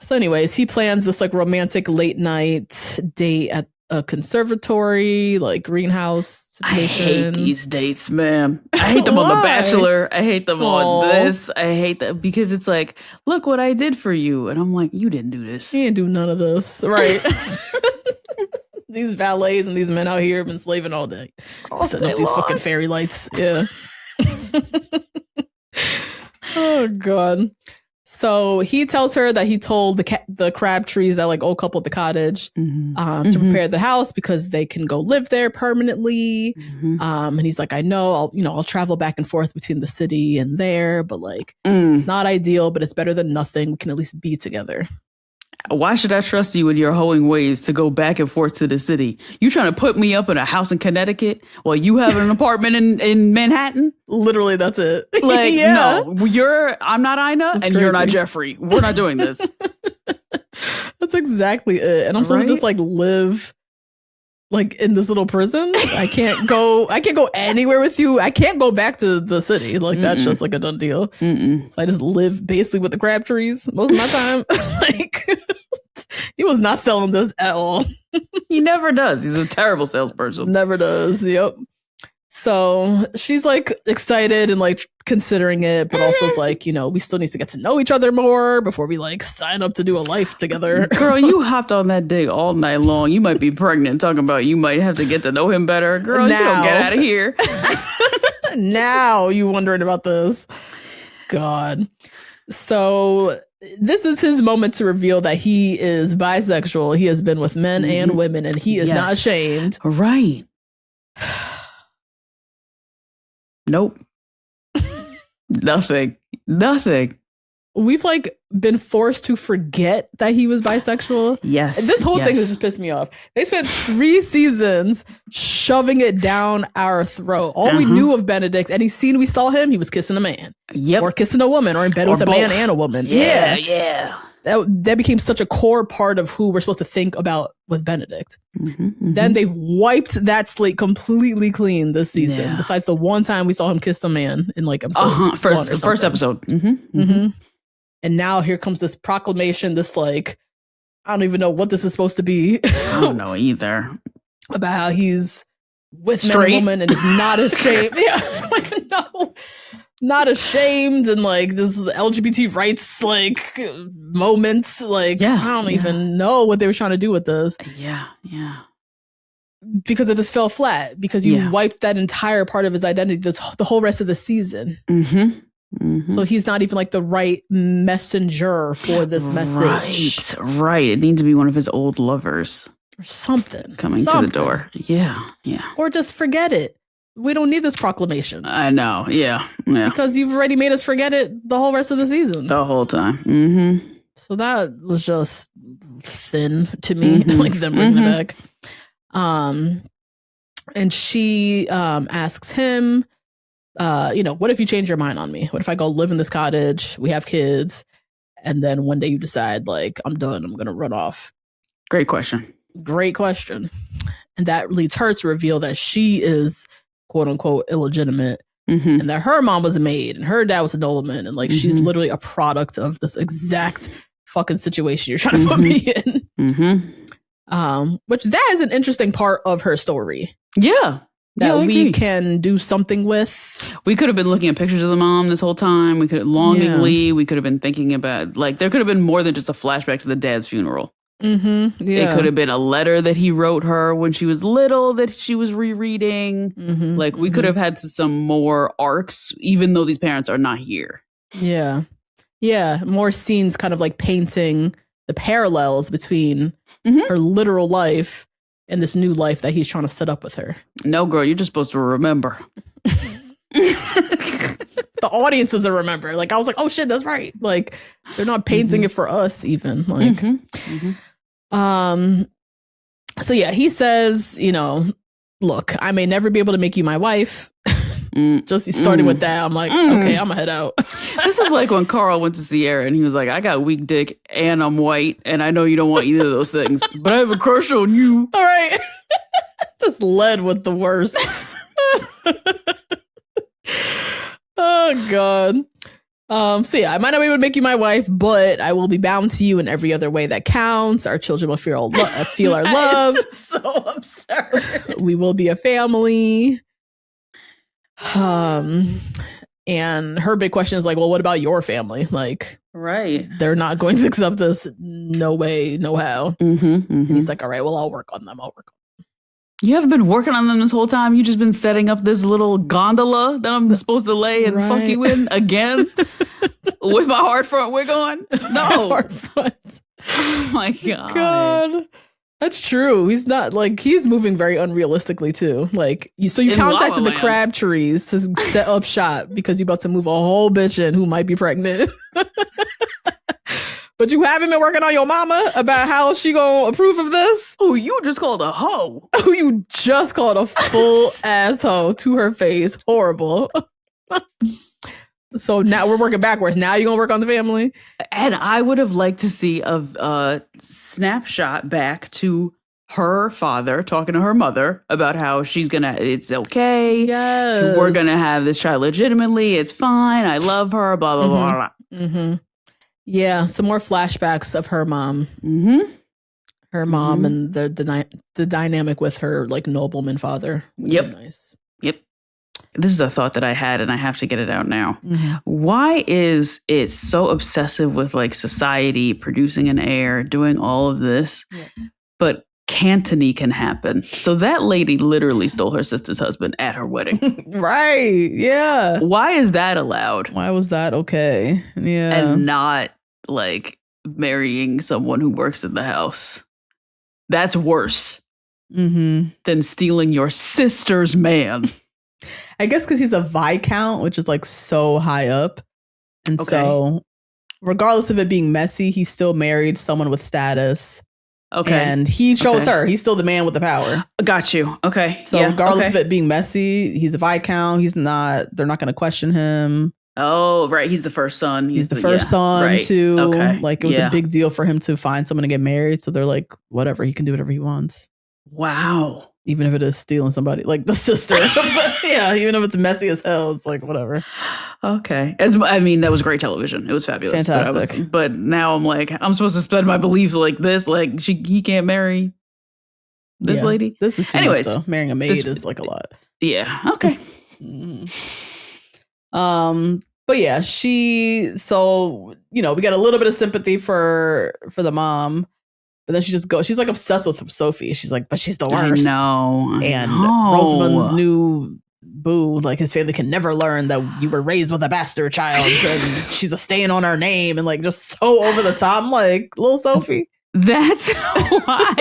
So anyways, he plans this like romantic late night date at a conservatory, like greenhouse situation. I hate these dates, man. I hate them on The Bachelor. I hate them on this. I hate that because it's like, look what I did for you. And I'm like, you didn't do this. You didn't do none of this. Right. These valets and these men out here have been slaving all day. Setting up these fucking fairy lights. Yeah. Oh, God. So he tells her that he told the crab trees that like old couple at the cottage to prepare the house because they can go live there permanently. And he's like, I know I'll travel back and forth between the city and there, but like it's not ideal, but it's better than nothing. We can at least be together. Why should I trust you in your hoeing ways to go back and forth to the city? You trying to put me up in a house in Connecticut while you have an apartment in Manhattan? Literally, that's it. Like, no, I'm not Ina and crazy. You're not Jeffrey. We're not doing this. That's exactly it. And I'm supposed to just like live like in this little prison. I can't go anywhere with you. I can't go back to the city. Like that's just like a done deal. So I just live basically with the crab trees most of my time. Like he was not selling this at all. He never does. He's a terrible salesperson. Never does. Yep. So she's like excited and like considering it, but also is like, we still need to get to know each other more before we like sign up to do a life together. Girl, you hopped on that date all night long. You might be pregnant talking about you might have to get to know him better. Girl, now, you don't get out of here. Now you wondering about this. God. So this is his moment to reveal that he is bisexual. He has been with men and women and he is not ashamed. Right. Nope. Nothing. We've like been forced to forget that he was bisexual. Yes. And this whole thing has just pissed me off. They spent 3 seasons shoving it down our throat. All we knew of Benedict, any scene we saw him, he was kissing a man. Yep. Or kissing a woman or in bed with both. A man and a woman. Yeah. That became such a core part of who we're supposed to think about with Benedict. Then they've wiped that slate completely clean this season. Besides the one time we saw him kiss a man in like episode first episode. And now here comes this proclamation, this like, I don't even know what this is supposed to be. I don't know either. About how he's with men and women and is not ashamed. Like no. Not ashamed and like this is LGBT rights like moments like I don't even know what they were trying to do with this. Because it just fell flat because you wiped that entire part of his identity the whole rest of the season. So he's not even like the right messenger for this message. Right. It needs to be one of his old lovers or something coming to the door. Or just forget it. We don't need this proclamation. I know. Yeah. Because you've already made us forget it the whole rest of the season. The whole time. So that was just thin to me, like them bringing it back. And she asks him, what if you change your mind on me? What if I go live in this cottage? We have kids. And then one day you decide, like, I'm done. I'm going to run off. Great question. And that leads her to reveal that she is quote unquote illegitimate and that her mom was a maid and her dad was a nobleman and like she's literally a product of this exact fucking situation you're trying to put me in. Which that is an interesting part of her story. That we can do something with. We could have been looking at pictures of the mom this whole time. We could have longingly, we could have been thinking about like there could have been more than just a flashback to the dad's funeral. It could have been a letter that he wrote her when she was little that she was rereading. Like we could have had some more arcs, even though these parents are not here. More scenes kind of like painting the parallels between her literal life and this new life that he's trying to set up with her. No, girl, you're just supposed to remember. The audience doesn't remember. Like I was like, oh shit, that's right. Like they're not painting it for us even. Like so yeah, he says, look, I may never be able to make you my wife, Just starting with that, I'm like, okay, I'm gonna head out. This is like when Carl went to Sierra and he was like, I got weak dick and I'm white and I know you don't want either of those things, but I have a crush on you. All right. Just led with the worst. Oh, God. So yeah, I might not be able to make you my wife, but I will be bound to you in every other way that counts. Our children will feel our love. So absurd. We will be a family. And her big question is like, well, what about your family? Like, right. They're not going to accept this. No way, no how. And he's like, all right, well, I'll work on them. You haven't been working on them this whole time. You just been setting up this little gondola that I'm supposed to lay and fuck you in again with my hard front wig on. No. Hard front. Oh my God. God. That's true. He's not like, he's moving very unrealistically too. Like, you contacted the Crabtrees to set up shop because you're about to move a whole bitch in who might be pregnant. But you haven't been working on your mama about how she gonna approve of this? Oh, you just called a hoe. Oh, you just called a full asshole to her face. Horrible. So now we're working backwards. Now you're gonna work on the family? And I would have liked to see a snapshot back to her father talking to her mother about how it's okay. Yes. We're gonna have this child legitimately. It's fine. I love her. Blah, blah, blah, blah. Yeah, some more flashbacks of her mom. Her mom and the dynamic with her like nobleman father. Yep. Nice. Yep. This is a thought that I had and I have to get it out now. Why is it so obsessive with like society producing an heir, doing all of this, but Cantony can happen? So that lady literally stole her sister's husband at her wedding. Right. Yeah. Why is that allowed? Why was that okay? Yeah. And not like marrying someone who works in the house. That's worse than stealing your sister's man. I guess because he's a Viscount, which is like so high up. And so regardless of it being messy, he still married someone with status. Okay. And he chose her. He's still the man with the power. Got you. Okay. So regardless of it being messy, he's a Viscount. They're not going to question him. Oh, right. He's the first son. He's the first son too. Okay. Like it was a big deal for him to find someone to get married. So they're like, whatever, he can do whatever he wants. Wow. Even if it is stealing somebody, like the sister. Yeah, even if it's messy as hell, it's like, whatever. Okay. That was great television. It was fabulous. Fantastic. But now I'm like, I'm supposed to spend my belief like this. Like he can't marry this lady. This is too much though. Marrying a maid is like a lot. Yeah. Okay. But yeah, we got a little bit of sympathy for the mom, but then she's like obsessed with Sophie. She's like, but she's the worst. I know. Rosamund's new boo, like his family can never learn that you were raised with a bastard child and she's a stain on our name and like just so over the top. I'm like, little Sophie. That's why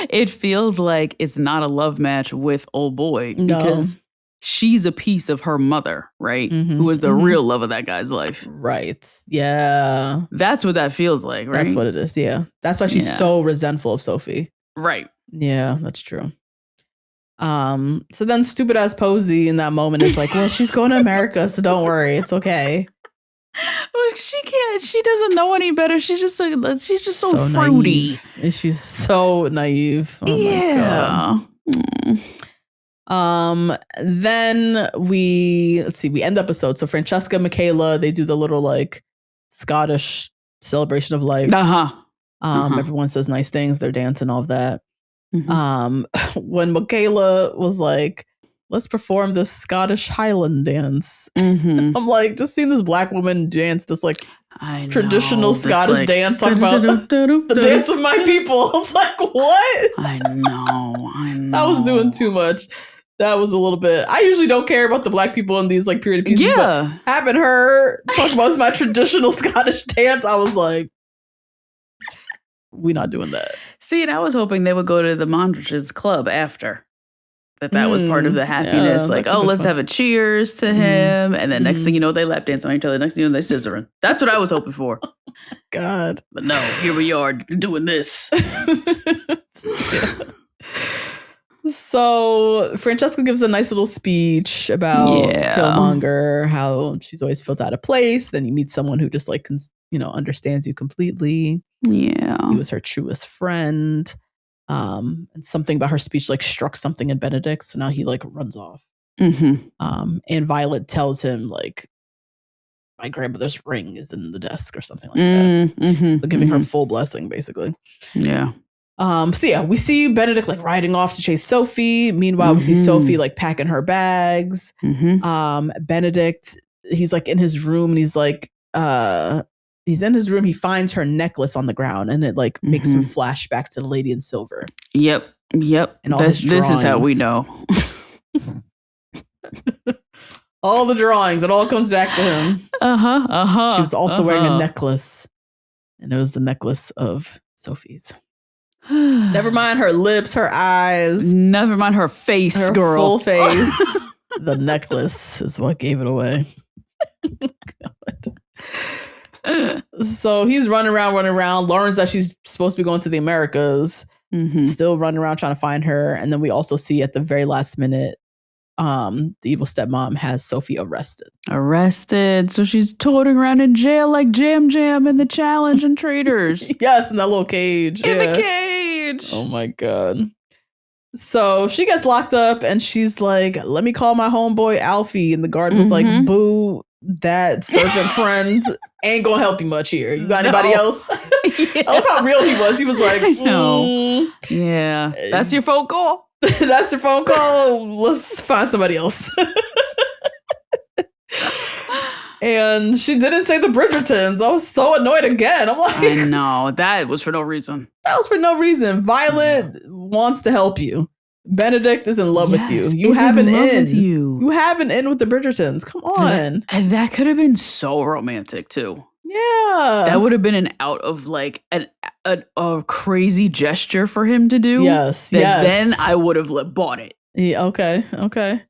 it feels like it's not a love match with old boy because she's a piece of her mother, right? Who is the real love of that guy's life. Right. Yeah. That's what that feels like, right? That's what it is. Yeah. That's why she's so resentful of Sophie. Right. Yeah, that's true. So then stupid ass Posey in that moment is like, well, she's going to America, so don't worry. It's okay. Well, she doesn't know any better. She's just so fruity. Naive. She's so naive. Oh my God. Then we end the episode. So Francesca, Michaela, they do the little like Scottish celebration of life. Everyone says nice things. They're dancing, all of that. When Michaela was like, let's perform this Scottish Highland dance. I'm like, just seeing this black woman dance this like traditional Scottish dance, talk about the dance of my people. I was like, what? I know. I was doing too much. That was a little bit. I usually don't care about the black people in these like period pieces. But having her talk about my traditional Scottish dance, I was like, we're not doing that. See, and I was hoping they would go to the Mondrich's club after. That was part of the happiness. Like, let's have a cheers to him. And then next thing you know, they lap dance on each other. Next thing you know, they scissoring. That's what I was hoping for. God. But no, here we are doing this. So Francesca gives a nice little speech about Killmonger, how she's always felt out of place. Then you meet someone who just like, understands you completely. Yeah. He was her truest friend. And something about her speech like struck something in Benedict. So now he like runs off. And Violet tells him like, my grandmother's ring is in the desk or something like that. So giving her full blessing, basically. Yeah. So yeah, we see Benedict like riding off to chase Sophie. Meanwhile, we see Sophie like packing her bags. Benedict, he's like in his room and he's like, he's in his room. He finds her necklace on the ground and it like makes him flash back to the Lady in Silver. Yep. And all this is how we know. All the drawings, it all comes back to him. She was also wearing a necklace, and it was the necklace of Sophie's. Never mind her lips, her eyes. Never mind her face, her girl. Full face. The necklace is what gave it away. So he's running around. Learns that she's supposed to be going to the Americas. Still running around trying to find her. And then we also see at the very last minute, the evil stepmom has Sophie arrested. So she's toting around in jail like Jam in the Challenge and Traitors. Yes, in that little cage. In the cage. Oh my God. So she gets locked up and she's like, let me call my homeboy Alfie. And the guard was like, boo, that servant friend ain't gonna help you much here. You got anybody else? I love how real he was. He was like, no. Yeah. That's your phone call? That's your phone call. Let's find somebody else. And she didn't say the Bridgertons. I was so annoyed again. I'm like, I know. That was for no reason. That was for no reason. Violet wants to help you. Benedict is in love with you. You have an in. You have an in with the Bridgertons. Come on. And that could have been so romantic too. Yeah. That would have been an out of like a crazy gesture for him to do. Yes. Then I would have bought it. Yeah. Okay.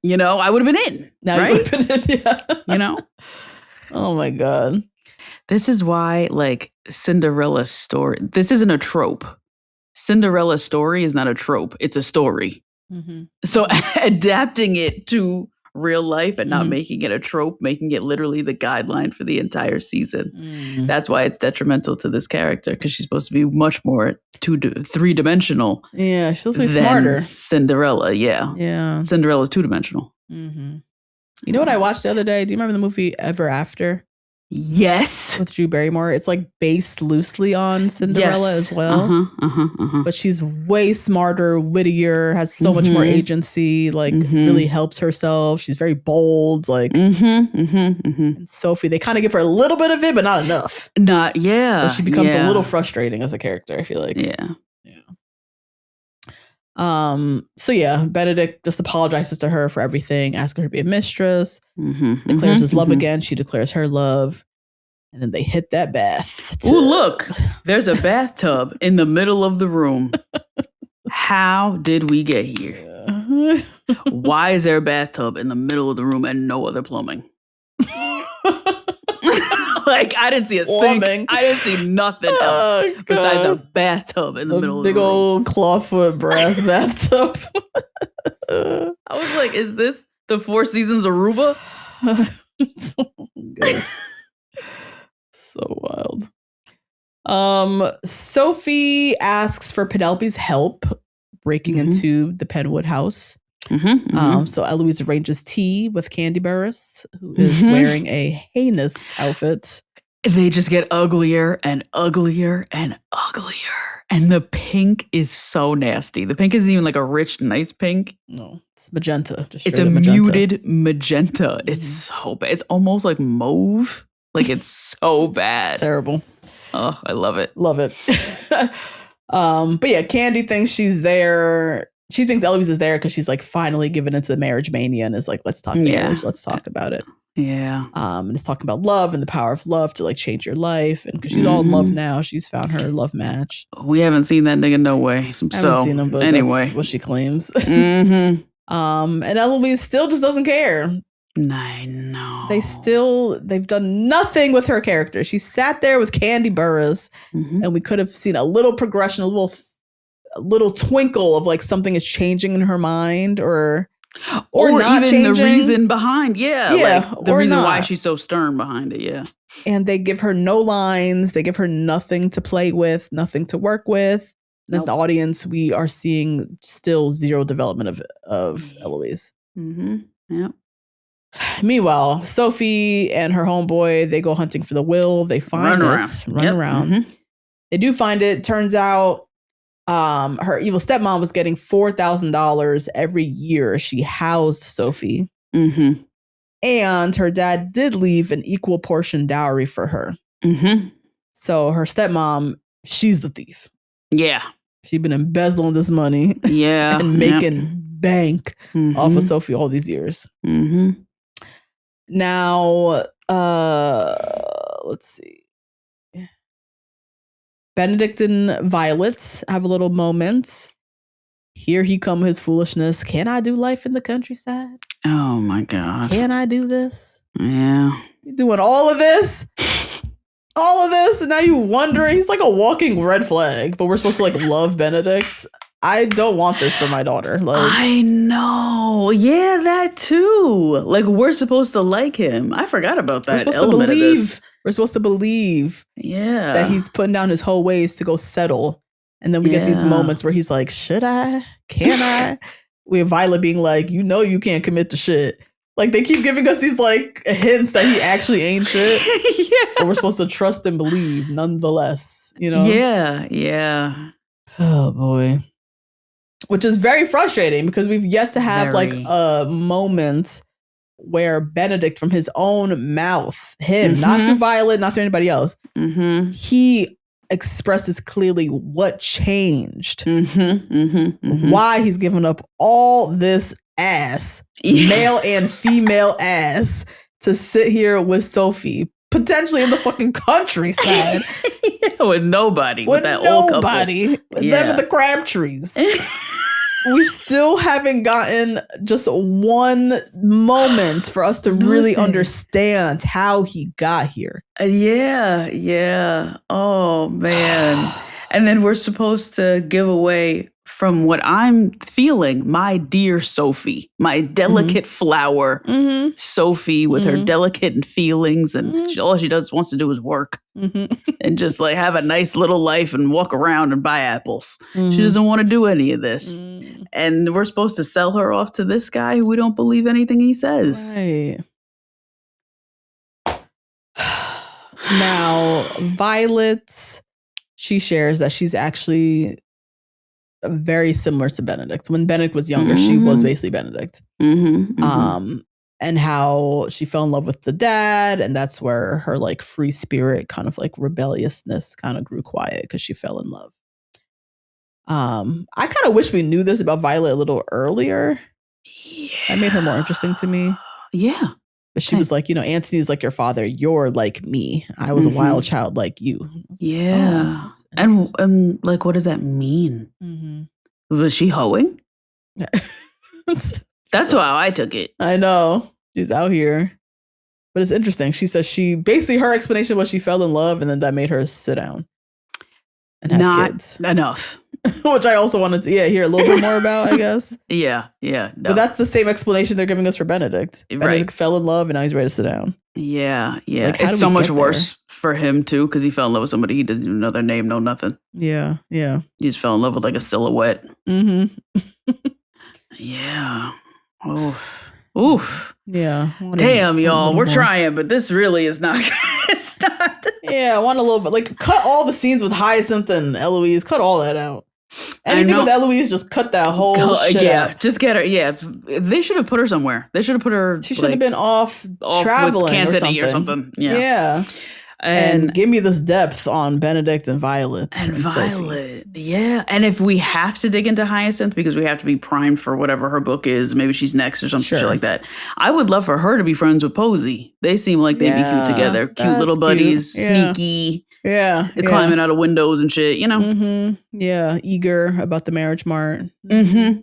You know, I would have been in. Now right? You would have been in. Yeah. You know? Oh my God. This is why like Cinderella's story, this isn't a trope. Cinderella's story is not a trope. It's a story. So adapting it to real life and not making it a trope, making it literally the guideline for the entire season. That's why it's detrimental to this character, because she's supposed to be much more three-dimensional. Yeah, she's supposed to be smarter. Cinderella, yeah. Yeah. Cinderella's two-dimensional. You know what I watched the other day? Do you remember the movie Ever After? Yes. With Drew Barrymore. It's like based loosely on Cinderella as well. But she's way smarter, wittier, has so much more agency, like really helps herself. She's very bold. Like and Sophie, they kind of give her a little bit of it, but not enough. So she becomes a little frustrating as a character, I feel like. So yeah, Benedict just apologizes to her for everything, asking her to be a mistress, declares his love again. She declares her love, and then they hit that bath. Ooh, look, there's a bathtub in the middle of the room. How did we get here? Why is there a bathtub in the middle of the room and no other plumbing? Like, I didn't see a sink. I didn't see nothing else besides a bathtub in the middle of the room. Big old clawfoot brass bathtub. I was like, is this the Four Seasons Aruba? So wild. Sophie asks for Penelope's help breaking into the Penwood house. So Eloise arranges tea with Candy Burris, who is wearing a heinous outfit. They just get uglier and uglier and uglier. And the pink is so nasty. The pink isn't even like a rich, nice pink. No, it's magenta. It's a muted magenta. It's so bad. It's almost like mauve. Like, it's so bad. Terrible. Oh, I love it. Love it. But yeah, Candy thinks she's there. She thinks Eloise is there because she's like finally given into the marriage mania and is like, let's talk marriage. Let's talk about it. Yeah. And it's talking about love and the power of love to like change your life. And because she's all in love now, she's found her love match. We haven't seen that nigga no way. So haven't seen him, but anyway, that's what she claims. And Eloise still just doesn't care. I know. They've done nothing with her character. She sat there with Candy Burris and we could have seen a little progression, a little little twinkle of like something is changing in her mind or not even changing. The reason behind. Yeah. Like the reason why she's so stern behind it. Yeah. And they give her no lines. They give her nothing to play with, nothing to work with. Nope. As the audience, we are seeing still zero development of Eloise. Mm-hmm. Yep. Meanwhile, Sophie and her homeboy, they go hunting for the will. They find run around. Mm-hmm. They do find it. Turns out her evil stepmom was getting $4,000 every year she housed Sophie. Mm-hmm. And her dad did leave an equal portion dowry for her. Mm-hmm. So her stepmom, she's the thief. Yeah. She'd been embezzling this money. Yeah. And making bank off of Sophie all these years. Mm-hmm. Now, let's see. Benedict and Violet have a little moment. Here he come his foolishness. Can I do life in the countryside? Oh my God. Can I do this? Yeah. You're doing all of this? All of this? And now you wondering? He's like a walking red flag, but we're supposed to like love Benedict. I don't want this for my daughter. Like, I know. Yeah, that too. Like we're supposed to like him. I forgot about that. We're supposed to believe. We're supposed to believe. Yeah. That he's putting down his whole ways to go settle. And then we get these moments where he's like, should I? Can I? We have Violet being like, you know you can't commit to shit. Like they keep giving us these like hints that he actually ain't shit. Yeah. But we're supposed to trust and believe nonetheless, you know? Yeah, yeah. Oh boy. Which is very frustrating because we've yet to have like a moment where Benedict from his own mouth, him, not through Violet, not through anybody else, he expresses clearly what changed, why he's given up all this ass, male and female ass, to sit here with Sophie, potentially in the fucking countryside. With nobody. With that old couple. With them at the Crabtrees. We still haven't gotten just one moment for us to really understand how he got here. Yeah. Oh, man. And then we're supposed to give away, from what I'm feeling, my dear Sophie, my delicate flower, Sophie with her delicate feelings. And all she wants to do is work and just like have a nice little life and walk around and buy apples. She doesn't want to do any of this. And we're supposed to sell her off to this guy who we don't believe anything he says. Right. Now, Violet, she shares that she's actually very similar to Benedict. When Benedict was younger, she was basically Benedict. And how she fell in love with the dad, and that's where her like free spirit, kind of like rebelliousness, kind of grew quiet because she fell in love. I kind of wish we knew this about Violet a little earlier. Yeah. That made her more interesting to me. Yeah. But she was like, you know, Antony's like your father. You're like me. I was a wild child like you. Yeah. Like, oh, and like, what does that mean? Was she hoeing? That's how I took it. I know. She's out here. But it's interesting. She says her explanation was she fell in love and then that made her sit down and have kids. Enough. Which I also wanted to hear a little bit more about, I guess. Yeah. No. But that's the same explanation they're giving us for Benedict. Right. Benedict fell in love and now he's ready to sit down. Yeah. Like, it's so much worse for him too, because he fell in love with somebody he didn't even know their name, no nothing. Yeah. He just fell in love with like a silhouette. Yeah. Oof. Yeah. Damn, y'all. We're trying, but this really is not. It's not. Yeah, I want a little bit. Like, cut all the scenes with Hyacinth and Eloise. Cut all that out. Anything with Eloise, just cut that whole shit out. Just get her. Yeah, they should have put her somewhere. They should have put her. She should have been off traveling with Cantony or something. Yeah. And give me this depth on Benedict and Violet. And Violet. Sophie. Yeah. And if we have to dig into Hyacinth because we have to be primed for whatever her book is, maybe she's next or some shit like that. I would love for her to be friends with Posey. They seem like they'd be cute together. Cute little buddies. Sneaky. Yeah. Climbing out of windows and shit, you know? Yeah. Eager about the marriage mart. So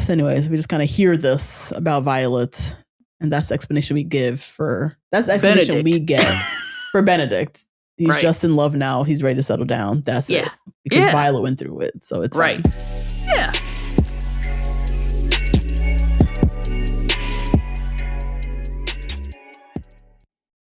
anyways, we just kind of hear this about Violet. And that's the explanation we give for... That's the explanation we get for Benedict. He's just in love now. He's ready to settle down. That's it. Because Violet went through it. So it's fine.